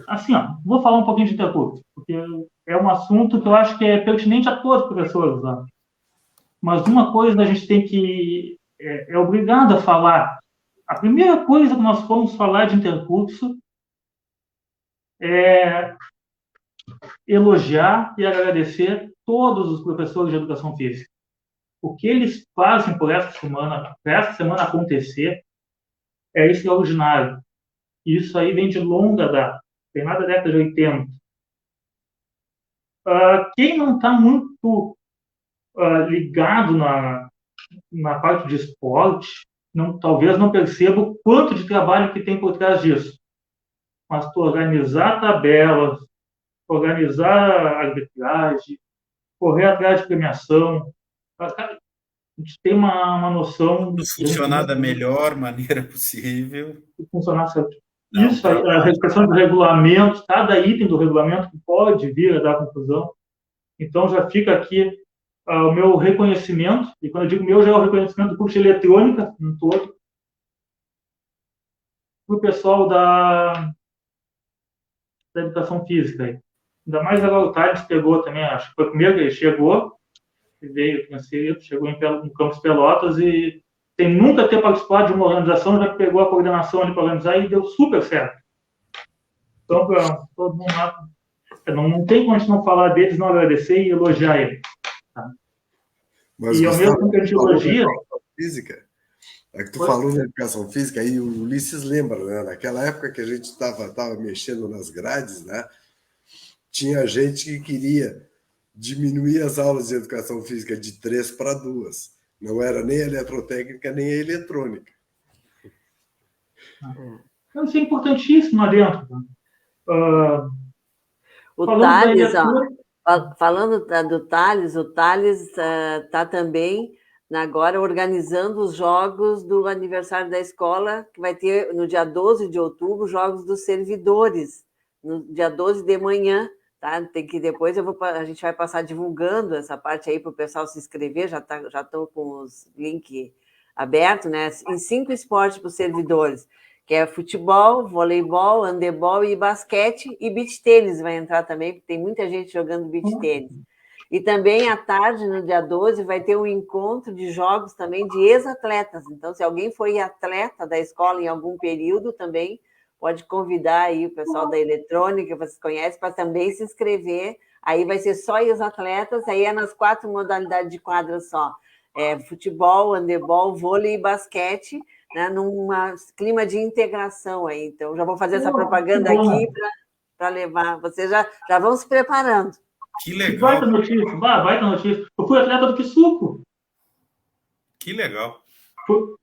assim, vou falar um pouquinho de intercurso, porque é um assunto que eu acho que é pertinente a todos os professores lá. Mas uma coisa a gente tem que... é obrigado a falar. A primeira coisa que nós vamos falar de intercurso é elogiar e agradecer todos os professores de educação física. O que eles fazem por essa semana acontecer, é extraordinário. Isso aí vem de longa data, tem mais da década de 80. Quem não está muito ligado na parte de esporte, talvez não perceba o quanto de trabalho que tem por trás disso. Mas tu organizar tabelas, organizar a arbitragem, correr atrás de premiação, a gente tem uma noção... Funcionar da melhor maneira possível. Funcionar certo. Isso aí, a questão do regulamento, cada item do regulamento que pode vir a dar confusão. Então, já fica aqui o meu reconhecimento, e quando eu digo meu, já é o reconhecimento do curso de eletrônica, no todo, para o pessoal da educação física. Aí. Ainda mais agora o Thales pegou também, acho que foi o primeiro que ele chegou, veio transferido, chegou no Campus Pelotas e sem nunca ter participado de uma organização, já pegou a coordenação ali para organizar e deu super certo. Então, todo mundo lá, não tem como a gente não falar deles, não agradecer e elogiar eles. Tá? Mas, e ao mesmo tempo que a gente elogia... Física, é que tu falou na educação física, aí o Ulisses lembra, né? Naquela época que a gente estava mexendo nas grades, né? Tinha gente que queria diminuir as aulas de educação física de 3 para 2. Não era nem a eletrotécnica, nem a eletrônica. Isso é importantíssimo lá dentro. O Thales, falando do Thales, o Thales está também agora organizando os jogos do aniversário da escola, que vai ter no dia 12 de outubro, jogos dos servidores, no dia 12 de manhã. Tá? Tem que depois a gente vai passar divulgando essa parte aí para o pessoal se inscrever, já estou com os links abertos, né? Em 5 esportes para os servidores, que é futebol, voleibol, handebol e basquete, e beach tênis vai entrar também, porque tem muita gente jogando beach tênis. E também à tarde, no dia 12, vai ter um encontro de jogos também de ex-atletas. Então, se alguém foi atleta da escola em algum período também, pode convidar aí o pessoal da eletrônica, vocês conhecem, para também se inscrever. Aí vai ser só os atletas, aí é nas 4 modalidades de quadra só. Futebol, handebol, vôlei e basquete, né, num clima de integração aí. Então, já vou fazer essa propaganda aqui para levar. Vocês já vão se preparando. Que legal. Baita notícia. Eu fui atleta do Quisuco. Que legal.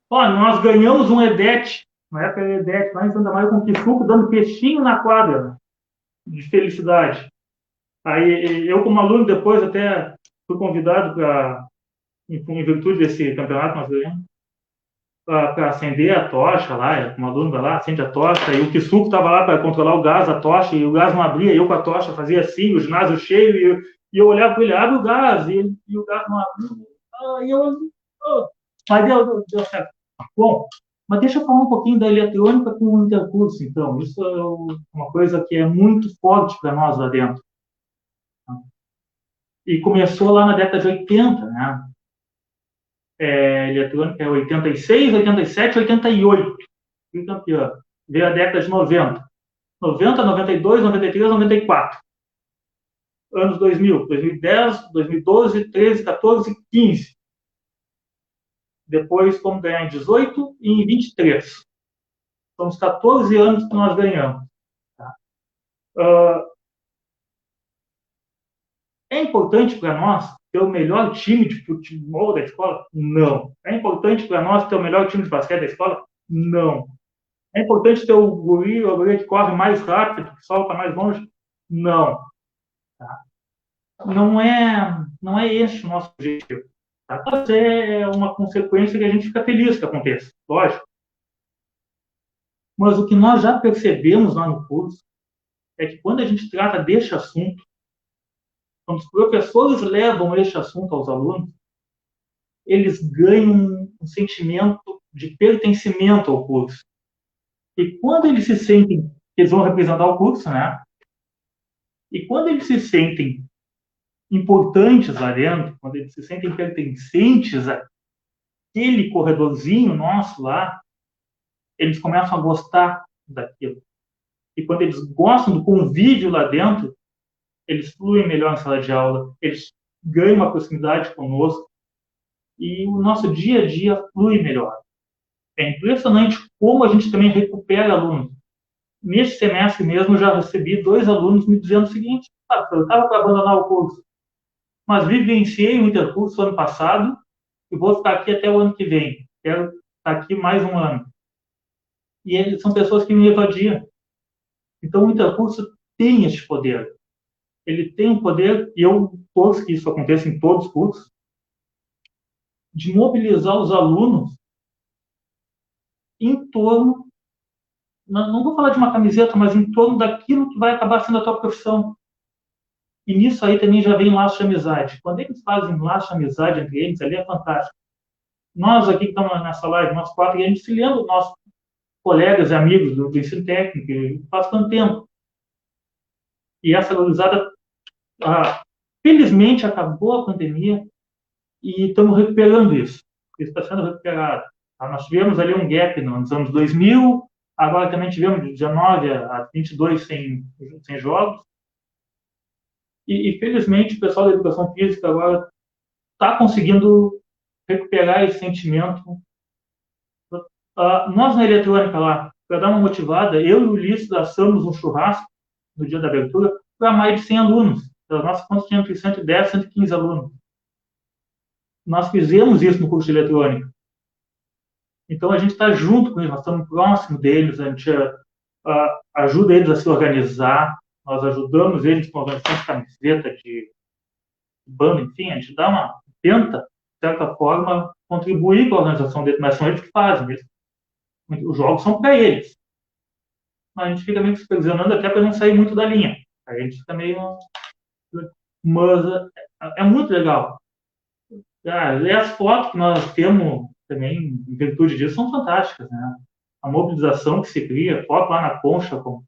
Nós ganhamos um EDET, na época era EDET, lá em Santa Maria, com o Quisuco, dando peixinho na quadra, de felicidade. Aí eu, como aluno, depois até fui convidado em virtude desse campeonato que nós ganhamos, para acender a tocha lá, como aluno vai lá, acende a tocha, e o Quisuco estava lá para controlar o gás, a tocha, e o gás não abria, eu com a tocha fazia assim, o ginásio cheio, e eu olhava para ele, abre o gás, e o gás não abria. Mas deu certo. Bom, mas deixa eu falar um pouquinho da eletrônica com o intercurso, então. Isso é uma coisa que é muito forte para nós lá dentro. E começou lá na década de 80, né? Eletrônica é 86, 87, 88. Fui campeão. Veio a década de 90. 90, 92, 93, 94. Anos 2000, 2010, 2012, 13, 14, 15. Depois fomos ganhar em 18 e em 23. São os 14 anos que nós ganhamos. Tá? É importante para nós ter o melhor time de futebol da escola? Não. É importante para nós ter o melhor time de basquete da escola? Não. É importante ter o guri ou a guria que corre mais rápido, que solta mais longe? Não. Tá? Não é esse o nosso objetivo. Tá? Mas é uma consequência que a gente fica feliz que aconteça, lógico. Mas o que nós já percebemos lá no curso é que quando a gente trata deste assunto, quando os professores levam este assunto aos alunos, eles ganham um sentimento de pertencimento ao curso. E quando eles se sentem, eles vão representar o curso, né? E quando eles se sentem importantes lá dentro, quando eles se sentem pertencentes àquele corredorzinho nosso lá, eles começam a gostar daquilo. E quando eles gostam do convívio lá dentro, eles fluem melhor na sala de aula, eles ganham uma proximidade conosco e o nosso dia a dia flui melhor. É impressionante como a gente também recupera alunos. Neste semestre mesmo, eu já recebi 2 alunos me dizendo o seguinte: eu estava para abandonar o curso, mas vivenciei o intercurso ano passado e vou ficar aqui até o ano que vem. Quero estar aqui mais um ano. E eles são pessoas que me evadiam. Então, o intercurso tem esse poder. Ele tem o poder, e eu torço que isso aconteça em todos os cursos, de mobilizar os alunos em torno, não vou falar de uma camiseta, mas em torno daquilo que vai acabar sendo a tua profissão. E nisso aí também já vem laço de amizade. Quando eles fazem laço de amizade entre eles, ali é fantástico. Nós aqui que estamos nessa live, nós 4, e a gente se lembra dos nossos colegas e amigos do ensino técnico, faz tanto tempo. E essa gurizada, felizmente, acabou a pandemia e estamos recuperando isso. Isso está sendo recuperado. Nós tivemos ali um gap nos anos 2000, agora também tivemos de 19 a 22 sem jogos. E, felizmente, o pessoal da educação física agora está conseguindo recuperar esse sentimento. Nós, na eletrônica lá, para dar uma motivada, eu e o Ulisses assamos um churrasco no dia da abertura para mais de 100 alunos. As nossas contas tinham entre 110 e 115 alunos. Nós fizemos isso no curso de eletrônica. Então, a gente está junto com eles, nós estamos próximo deles, a gente ajuda eles a se organizar, nós ajudamos eles com a organização de camiseta, de banda, enfim, a gente tenta, de certa forma, contribuir com a organização deles, mas são eles que fazem. Os jogos são para eles. Mas a gente fica meio supervisionando até para não sair muito da linha. A gente fica meio... Mas é muito legal. E as fotos que nós temos também, em virtude disso, são fantásticas, né? A mobilização que se cria, foto lá na Concha, com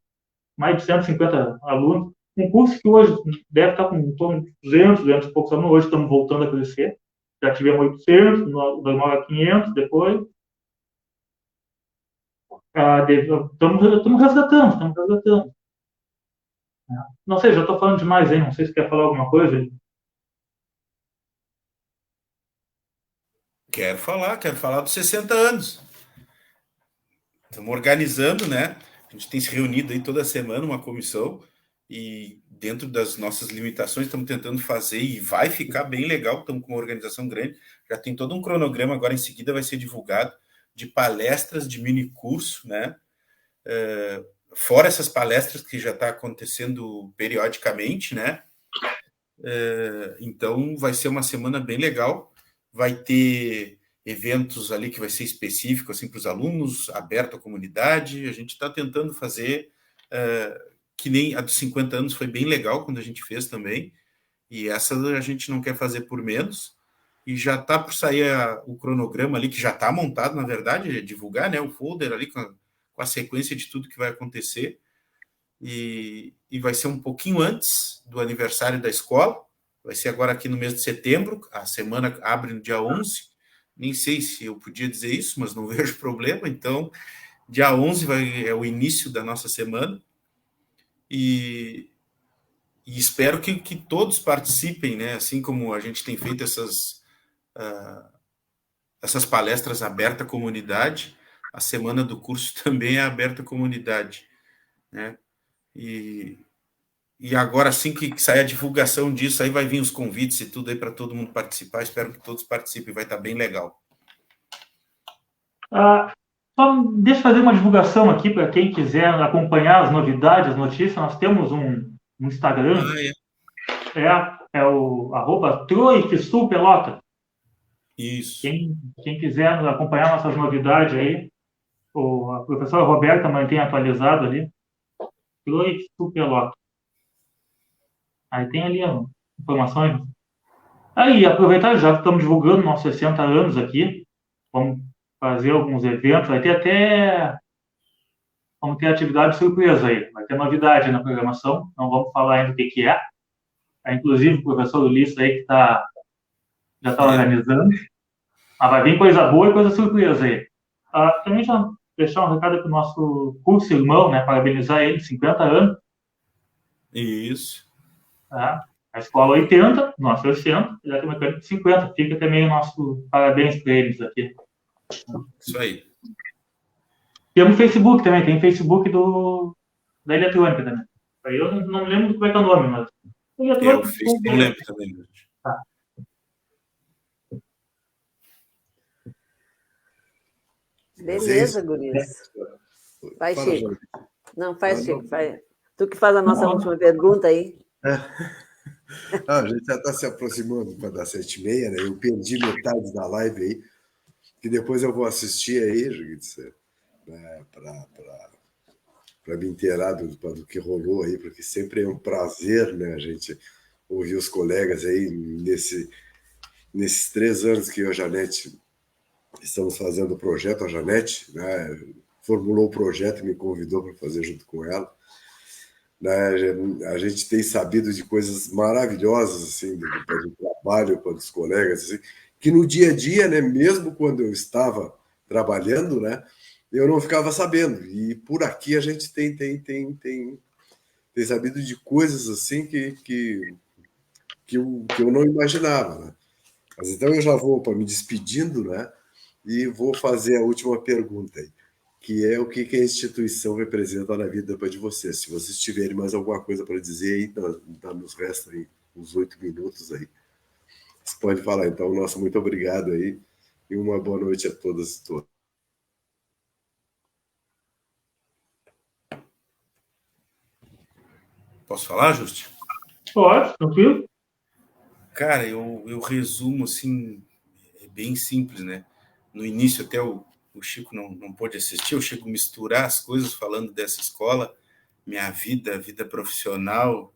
mais de 150 alunos, um curso que hoje deve estar com em torno de 200 e poucos alunos, hoje estamos voltando a crescer, já tivemos 800, normal 500, depois estamos resgatando. Não sei, já estou falando demais aí, não sei se quer falar alguma coisa. Quero falar dos 60 anos. Estamos organizando, né? A gente tem se reunido aí toda semana, uma comissão, e dentro das nossas limitações estamos tentando fazer, e vai ficar bem legal, estamos com uma organização grande, já tem todo um cronograma, agora em seguida vai ser divulgado, de palestras, de mini curso, né? Fora essas palestras que já está acontecendo periodicamente, né? Então vai ser uma semana bem legal, vai ter eventos ali que vai ser específico assim, para os alunos, aberto à comunidade. A gente está tentando fazer que nem a dos 50 anos foi bem legal quando a gente fez também, e essa a gente não quer fazer por menos, e já está por sair o cronograma ali, que já está montado, na verdade, divulgar, né, o folder ali com a sequência de tudo que vai acontecer, e vai ser um pouquinho antes do aniversário da escola, vai ser agora aqui no mês de setembro, a semana abre no dia 11, nem sei se eu podia dizer isso, mas não vejo problema, então dia 11 é o início da nossa semana, e espero que todos participem, né? Assim como a gente tem feito essas palestras abertas à comunidade, a semana do curso também é aberta à comunidade, né? E agora, assim que sair a divulgação disso, aí vai vir os convites e tudo aí para todo mundo participar. Espero que todos participem, vai estar bem legal. Só deixa eu fazer uma divulgação aqui para quem quiser acompanhar as novidades, as notícias. Nós temos um Instagram, é o @troifsulpelota. Isso. Quem quiser acompanhar nossas novidades aí, a professora Roberta mantém atualizado ali, Troifsulpelota. Aí tem ali as informações. Aí, aproveitar, já que estamos divulgando nossos 60 anos aqui, vamos fazer alguns eventos, vamos ter atividade surpresa aí, vai ter novidade na programação, não vamos falar ainda o que é. Inclusive o professor Ulisses aí que já está organizando, mas vai vir coisa boa e coisa surpresa aí. Também já deixar um recado para o nosso curso irmão, né, parabenizar ele, 50 anos. Isso. A escola 80, nossa 60, e a mecânica 50. Fica também o nosso parabéns para eles aqui. Isso aí. Temos Facebook também, tem Facebook da eletrônica também. Aí eu não lembro como é que é o nome, mas... O Facebook não lembro também. Tá. Beleza, guris. Vai, Chico. Não, faz, Chico. Faz. Tu que faz a nossa última pergunta aí. A gente já está se aproximando para dar 7h30, né? Eu perdi metade da live aí, que depois eu vou assistir aí, Judith, né, para me inteirar do que rolou aí, porque sempre é um prazer, né, a gente ouvir os colegas aí nesses 3 anos que eu e a Janete estamos fazendo o projeto. A Janete, né, formulou o projeto e me convidou para fazer junto com ela. Né, a gente tem sabido de coisas maravilhosas assim, do trabalho com os colegas, assim, que no dia a dia, né, mesmo quando eu estava trabalhando, né, eu não ficava sabendo. E por aqui a gente tem sabido de coisas assim que eu não imaginava. Né? Mas então eu já vou para me despedindo, né, e vou fazer a última pergunta aí, que é o que a instituição representa na vida de vocês. Se vocês tiverem mais alguma coisa para dizer aí, nos resta aí uns 8 minutos aí. Você pode falar. Então, nosso muito obrigado aí e uma boa noite a todas e todos. Posso falar, Justi? Pode, tranquilo. Cara, eu resumo assim, é bem simples, né? No início até o Chico não pôde assistir, eu chego a misturar as coisas falando dessa escola, minha vida profissional,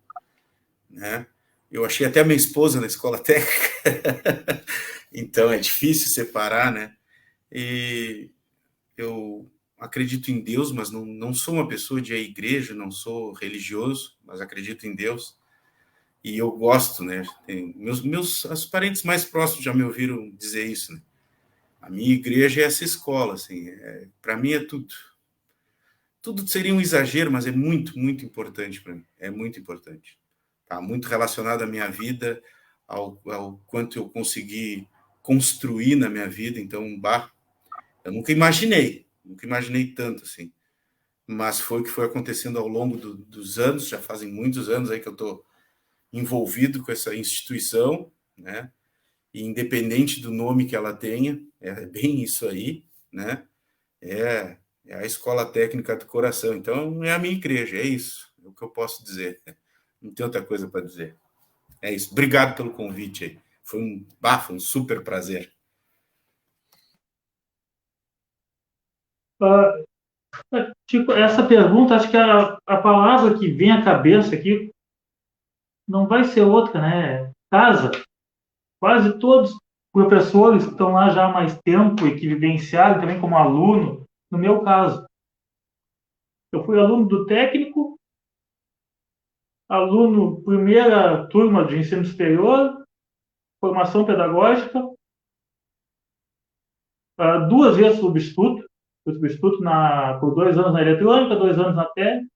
né? Eu achei até a minha esposa na escola técnica, então é difícil separar, né? E eu acredito em Deus, mas não sou uma pessoa de igreja, não sou religioso, mas acredito em Deus. E eu gosto, né? Os parentes mais próximos já me ouviram dizer isso, né? A minha igreja é essa escola, assim, para mim é tudo. Tudo seria um exagero, mas é muito, muito importante para mim. É muito importante. Está muito relacionado à minha vida, ao quanto eu consegui construir na minha vida. Então, eu nunca imaginei tanto assim. Mas foi o que foi acontecendo ao longo dos anos, já fazem muitos anos aí que eu estou envolvido com essa instituição, né? E independente do nome que ela tenha, é bem isso aí, né? É a escola técnica do coração. Então, é a minha igreja, é isso. É o que eu posso dizer. Não tem outra coisa para dizer. É isso. Obrigado pelo convite aí. Foi um super prazer. Tipo, essa pergunta, acho que a palavra que vem à cabeça aqui não vai ser outra, né? Casa. Quase todos os professores que estão lá já há mais tempo e que vivenciaram também como aluno, no meu caso. Eu fui aluno do técnico, aluno primeira turma de ensino superior, formação pedagógica, 2 vezes substituto, fui substituto por 2 anos na eletrônica, 2 anos na técnica,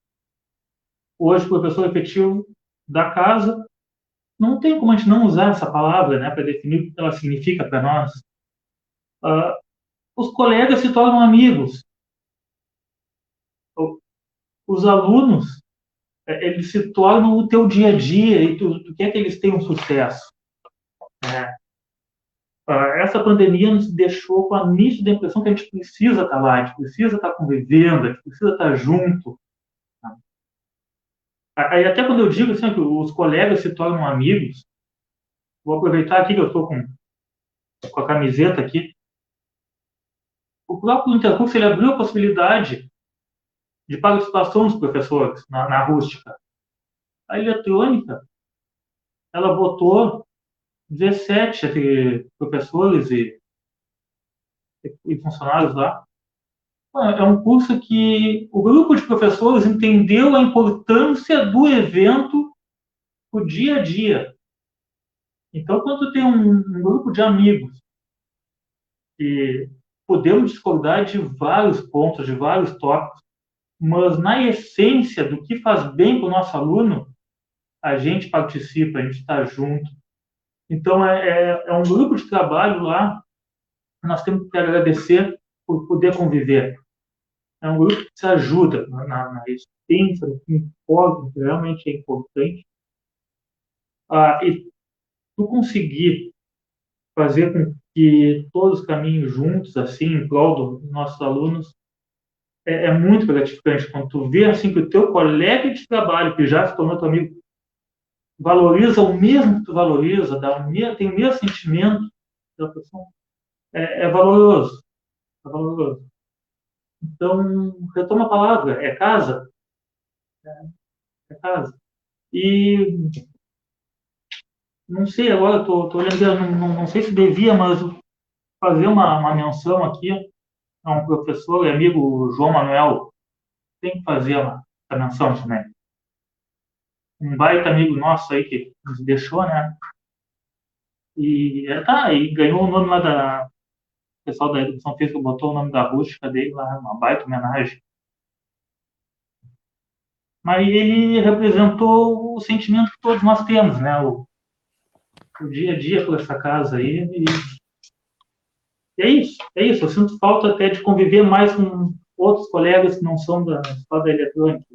hoje professor efetivo da casa, não tem como a gente não usar essa palavra, né, para definir o que ela significa para nós. Os colegas se tornam amigos. Os alunos, eles se tornam o teu dia a dia e tu quer que eles tenham sucesso. Essa pandemia nos deixou com a nítida impressão que a gente precisa estar lá, a gente precisa estar convivendo, a gente precisa estar junto. Aí até quando eu digo assim, que os colegas se tornam amigos, vou aproveitar aqui que eu estou com a camiseta aqui. O próprio Intercurso ele abriu a possibilidade de participação dos professores na rústica. A eletrônica, ela botou 17 entre professores e funcionários lá. É um curso que o grupo de professores entendeu a importância do evento no dia a dia. Então, quando tem um grupo de amigos e podemos discordar de vários pontos, de vários tópicos, mas na essência do que faz bem para o nosso aluno, a gente participa, a gente está junto. Então, é um grupo de trabalho lá que nós temos que agradecer por poder conviver. É um grupo que se ajuda na essência, no que importa, que realmente é importante. E tu conseguir fazer com que todos caminhem juntos, assim, em prol dos nossos alunos, é muito gratificante. Quando tu vê, assim, que o teu colega de trabalho, que já se tornou teu amigo, valoriza o mesmo que tu valoriza, tem o mesmo sentimento da pessoa, é valoroso. É valoroso. Então, retoma a palavra, é casa. É casa. E não sei, agora estou olhando, não sei se devia, mas fazer uma menção aqui a um professor e amigo, João Manuel. Tem que fazer essa menção também. Um baita amigo nosso aí que nos deixou, né? E ganhou o nome lá o pessoal da Educação Física botou o nome da rústica dele lá, uma baita homenagem. Mas ele representou o sentimento que todos nós temos, né? O dia a dia por essa casa aí. E é isso. Eu sinto falta até de conviver mais com outros colegas que não são só da eletrônica.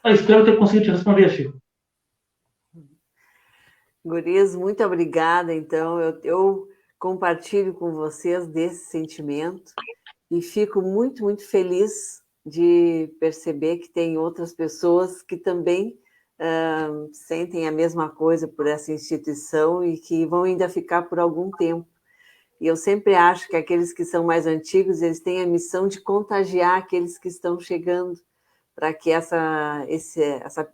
Eu espero ter conseguido te responder, Chico. Gurias, muito obrigada. Então, eu compartilho com vocês desse sentimento e fico muito, muito feliz de perceber que tem outras pessoas que também sentem a mesma coisa por essa instituição e que vão ainda ficar por algum tempo. E eu sempre acho que aqueles que são mais antigos, eles têm a missão de contagiar aqueles que estão chegando, para que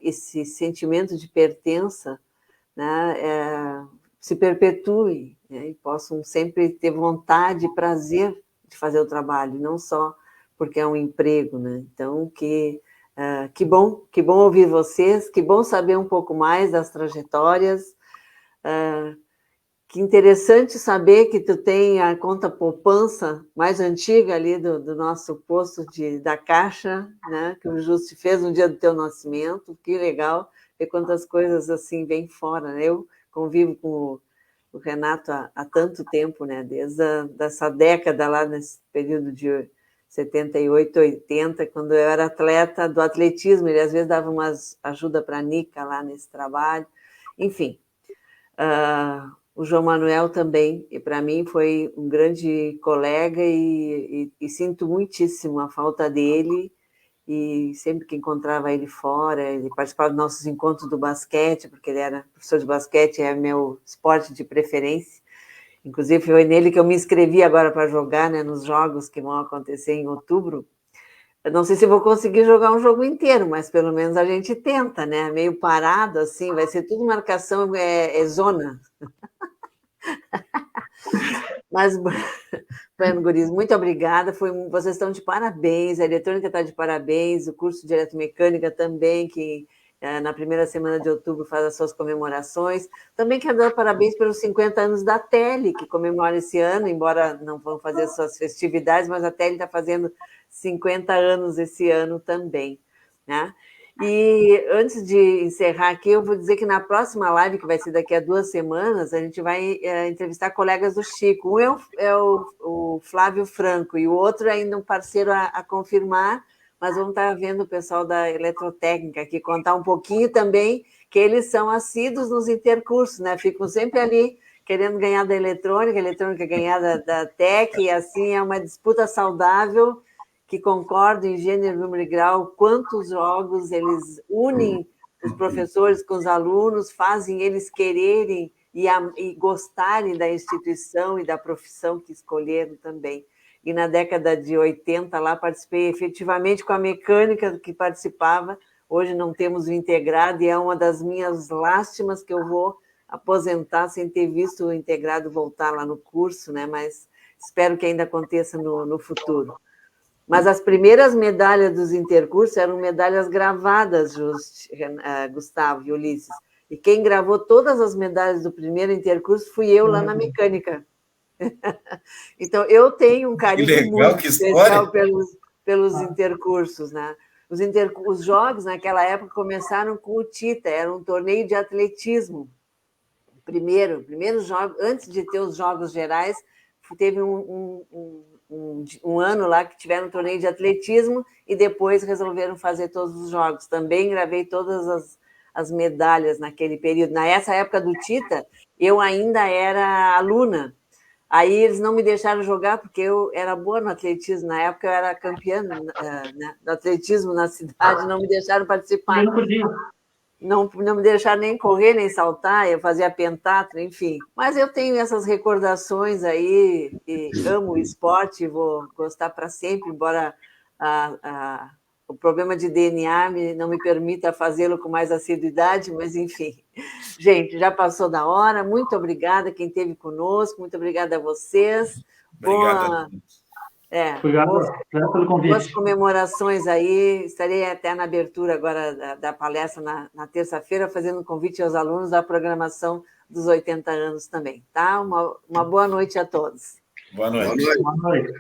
esse sentimento de pertença, né, se perpetue, né, e possam sempre ter vontade e prazer de fazer o trabalho, não só porque é um emprego, né? Então, que bom ouvir vocês, que bom saber um pouco mais das trajetórias, que interessante saber que tu tem a conta poupança mais antiga ali do nosso posto da Caixa, né, que o Justo fez no dia do teu nascimento, que legal ver quantas coisas assim vêm fora, né? Eu convivo com o Renato há tanto tempo, né, desde essa década lá, nesse período de 78, 80, quando eu era atleta do atletismo, ele às vezes dava umas ajuda para a Nica lá nesse trabalho, enfim. O João Manuel também, e para mim foi um grande colega e sinto muitíssimo a falta dele, e sempre que encontrava ele fora, ele participava dos nossos encontros do basquete, porque ele era professor de basquete, é meu esporte de preferência. Inclusive, foi nele que eu me inscrevi agora para jogar, né, nos jogos que vão acontecer em outubro. Eu não sei se vou conseguir jogar um jogo inteiro, mas pelo menos a gente tenta, né? Meio parado, assim, vai ser tudo marcação, é zona. Mas, bueno, guris, muito obrigada. Vocês estão de parabéns, a eletrônica está de parabéns, o curso de eletromecânica também, que na primeira semana de outubro faz as suas comemorações. Também quero dar parabéns pelos 50 anos da Tele, que comemora esse ano, embora não vão fazer suas festividades, mas a Tele está fazendo 50 anos esse ano também. né? E antes de encerrar aqui, eu vou dizer que na próxima live, que vai ser daqui a 2 semanas, a gente vai entrevistar colegas do Chico. Um é o Flávio Franco e o outro é ainda um parceiro a confirmar, mas vamos estar vendo o pessoal da eletrotécnica aqui contar um pouquinho também, que eles são assíduos nos intercursos, né? Ficam sempre ali querendo ganhar da eletrônica, a eletrônica ganhar da TEC, e assim é uma disputa saudável, que concordam em gênero, número e grau, quantos jogos eles unem os professores com os alunos, fazem eles quererem e gostarem da instituição e da profissão que escolheram também. E na década de 80, lá, participei efetivamente com a mecânica que participava. Hoje não temos o integrado, e é uma das minhas lástimas que eu vou aposentar sem ter visto o integrado voltar lá no curso, né? Mas espero que ainda aconteça no futuro. Mas as primeiras medalhas dos intercursos eram medalhas gravadas, Gustavo e Ulisses. E quem gravou todas as medalhas do primeiro intercurso fui eu lá na mecânica. Então, eu tenho um carinho muito especial pelos intercursos, né? Os jogos, naquela época, começaram com o Tita, era um torneio de atletismo. Primeiro jogo, antes de ter os Jogos Gerais, teve um ano lá que tiveram um torneio de atletismo e depois resolveram fazer todos os jogos. Também gravei todas as medalhas naquele período. Nessa época do Tita, eu ainda era aluna. Aí eles não me deixaram jogar porque eu era boa no atletismo. Na época eu era campeã do atletismo na cidade, não me deixaram participar. Eu não podia. Não me deixaram nem correr, nem saltar, eu fazia pentatlo, enfim. Mas eu tenho essas recordações aí, e amo o esporte, vou gostar para sempre, embora o problema de DNA não me permita fazê-lo com mais assiduidade, mas enfim. Gente, já passou da hora, muito obrigada quem esteve conosco, muito obrigada a vocês. Obrigado. Obrigado pelo convite. Boas comemorações aí, estarei até na abertura agora da palestra na terça-feira, fazendo um convite aos alunos da programação dos 80 anos também, tá? Uma boa noite a todos. Boa noite. Boa noite.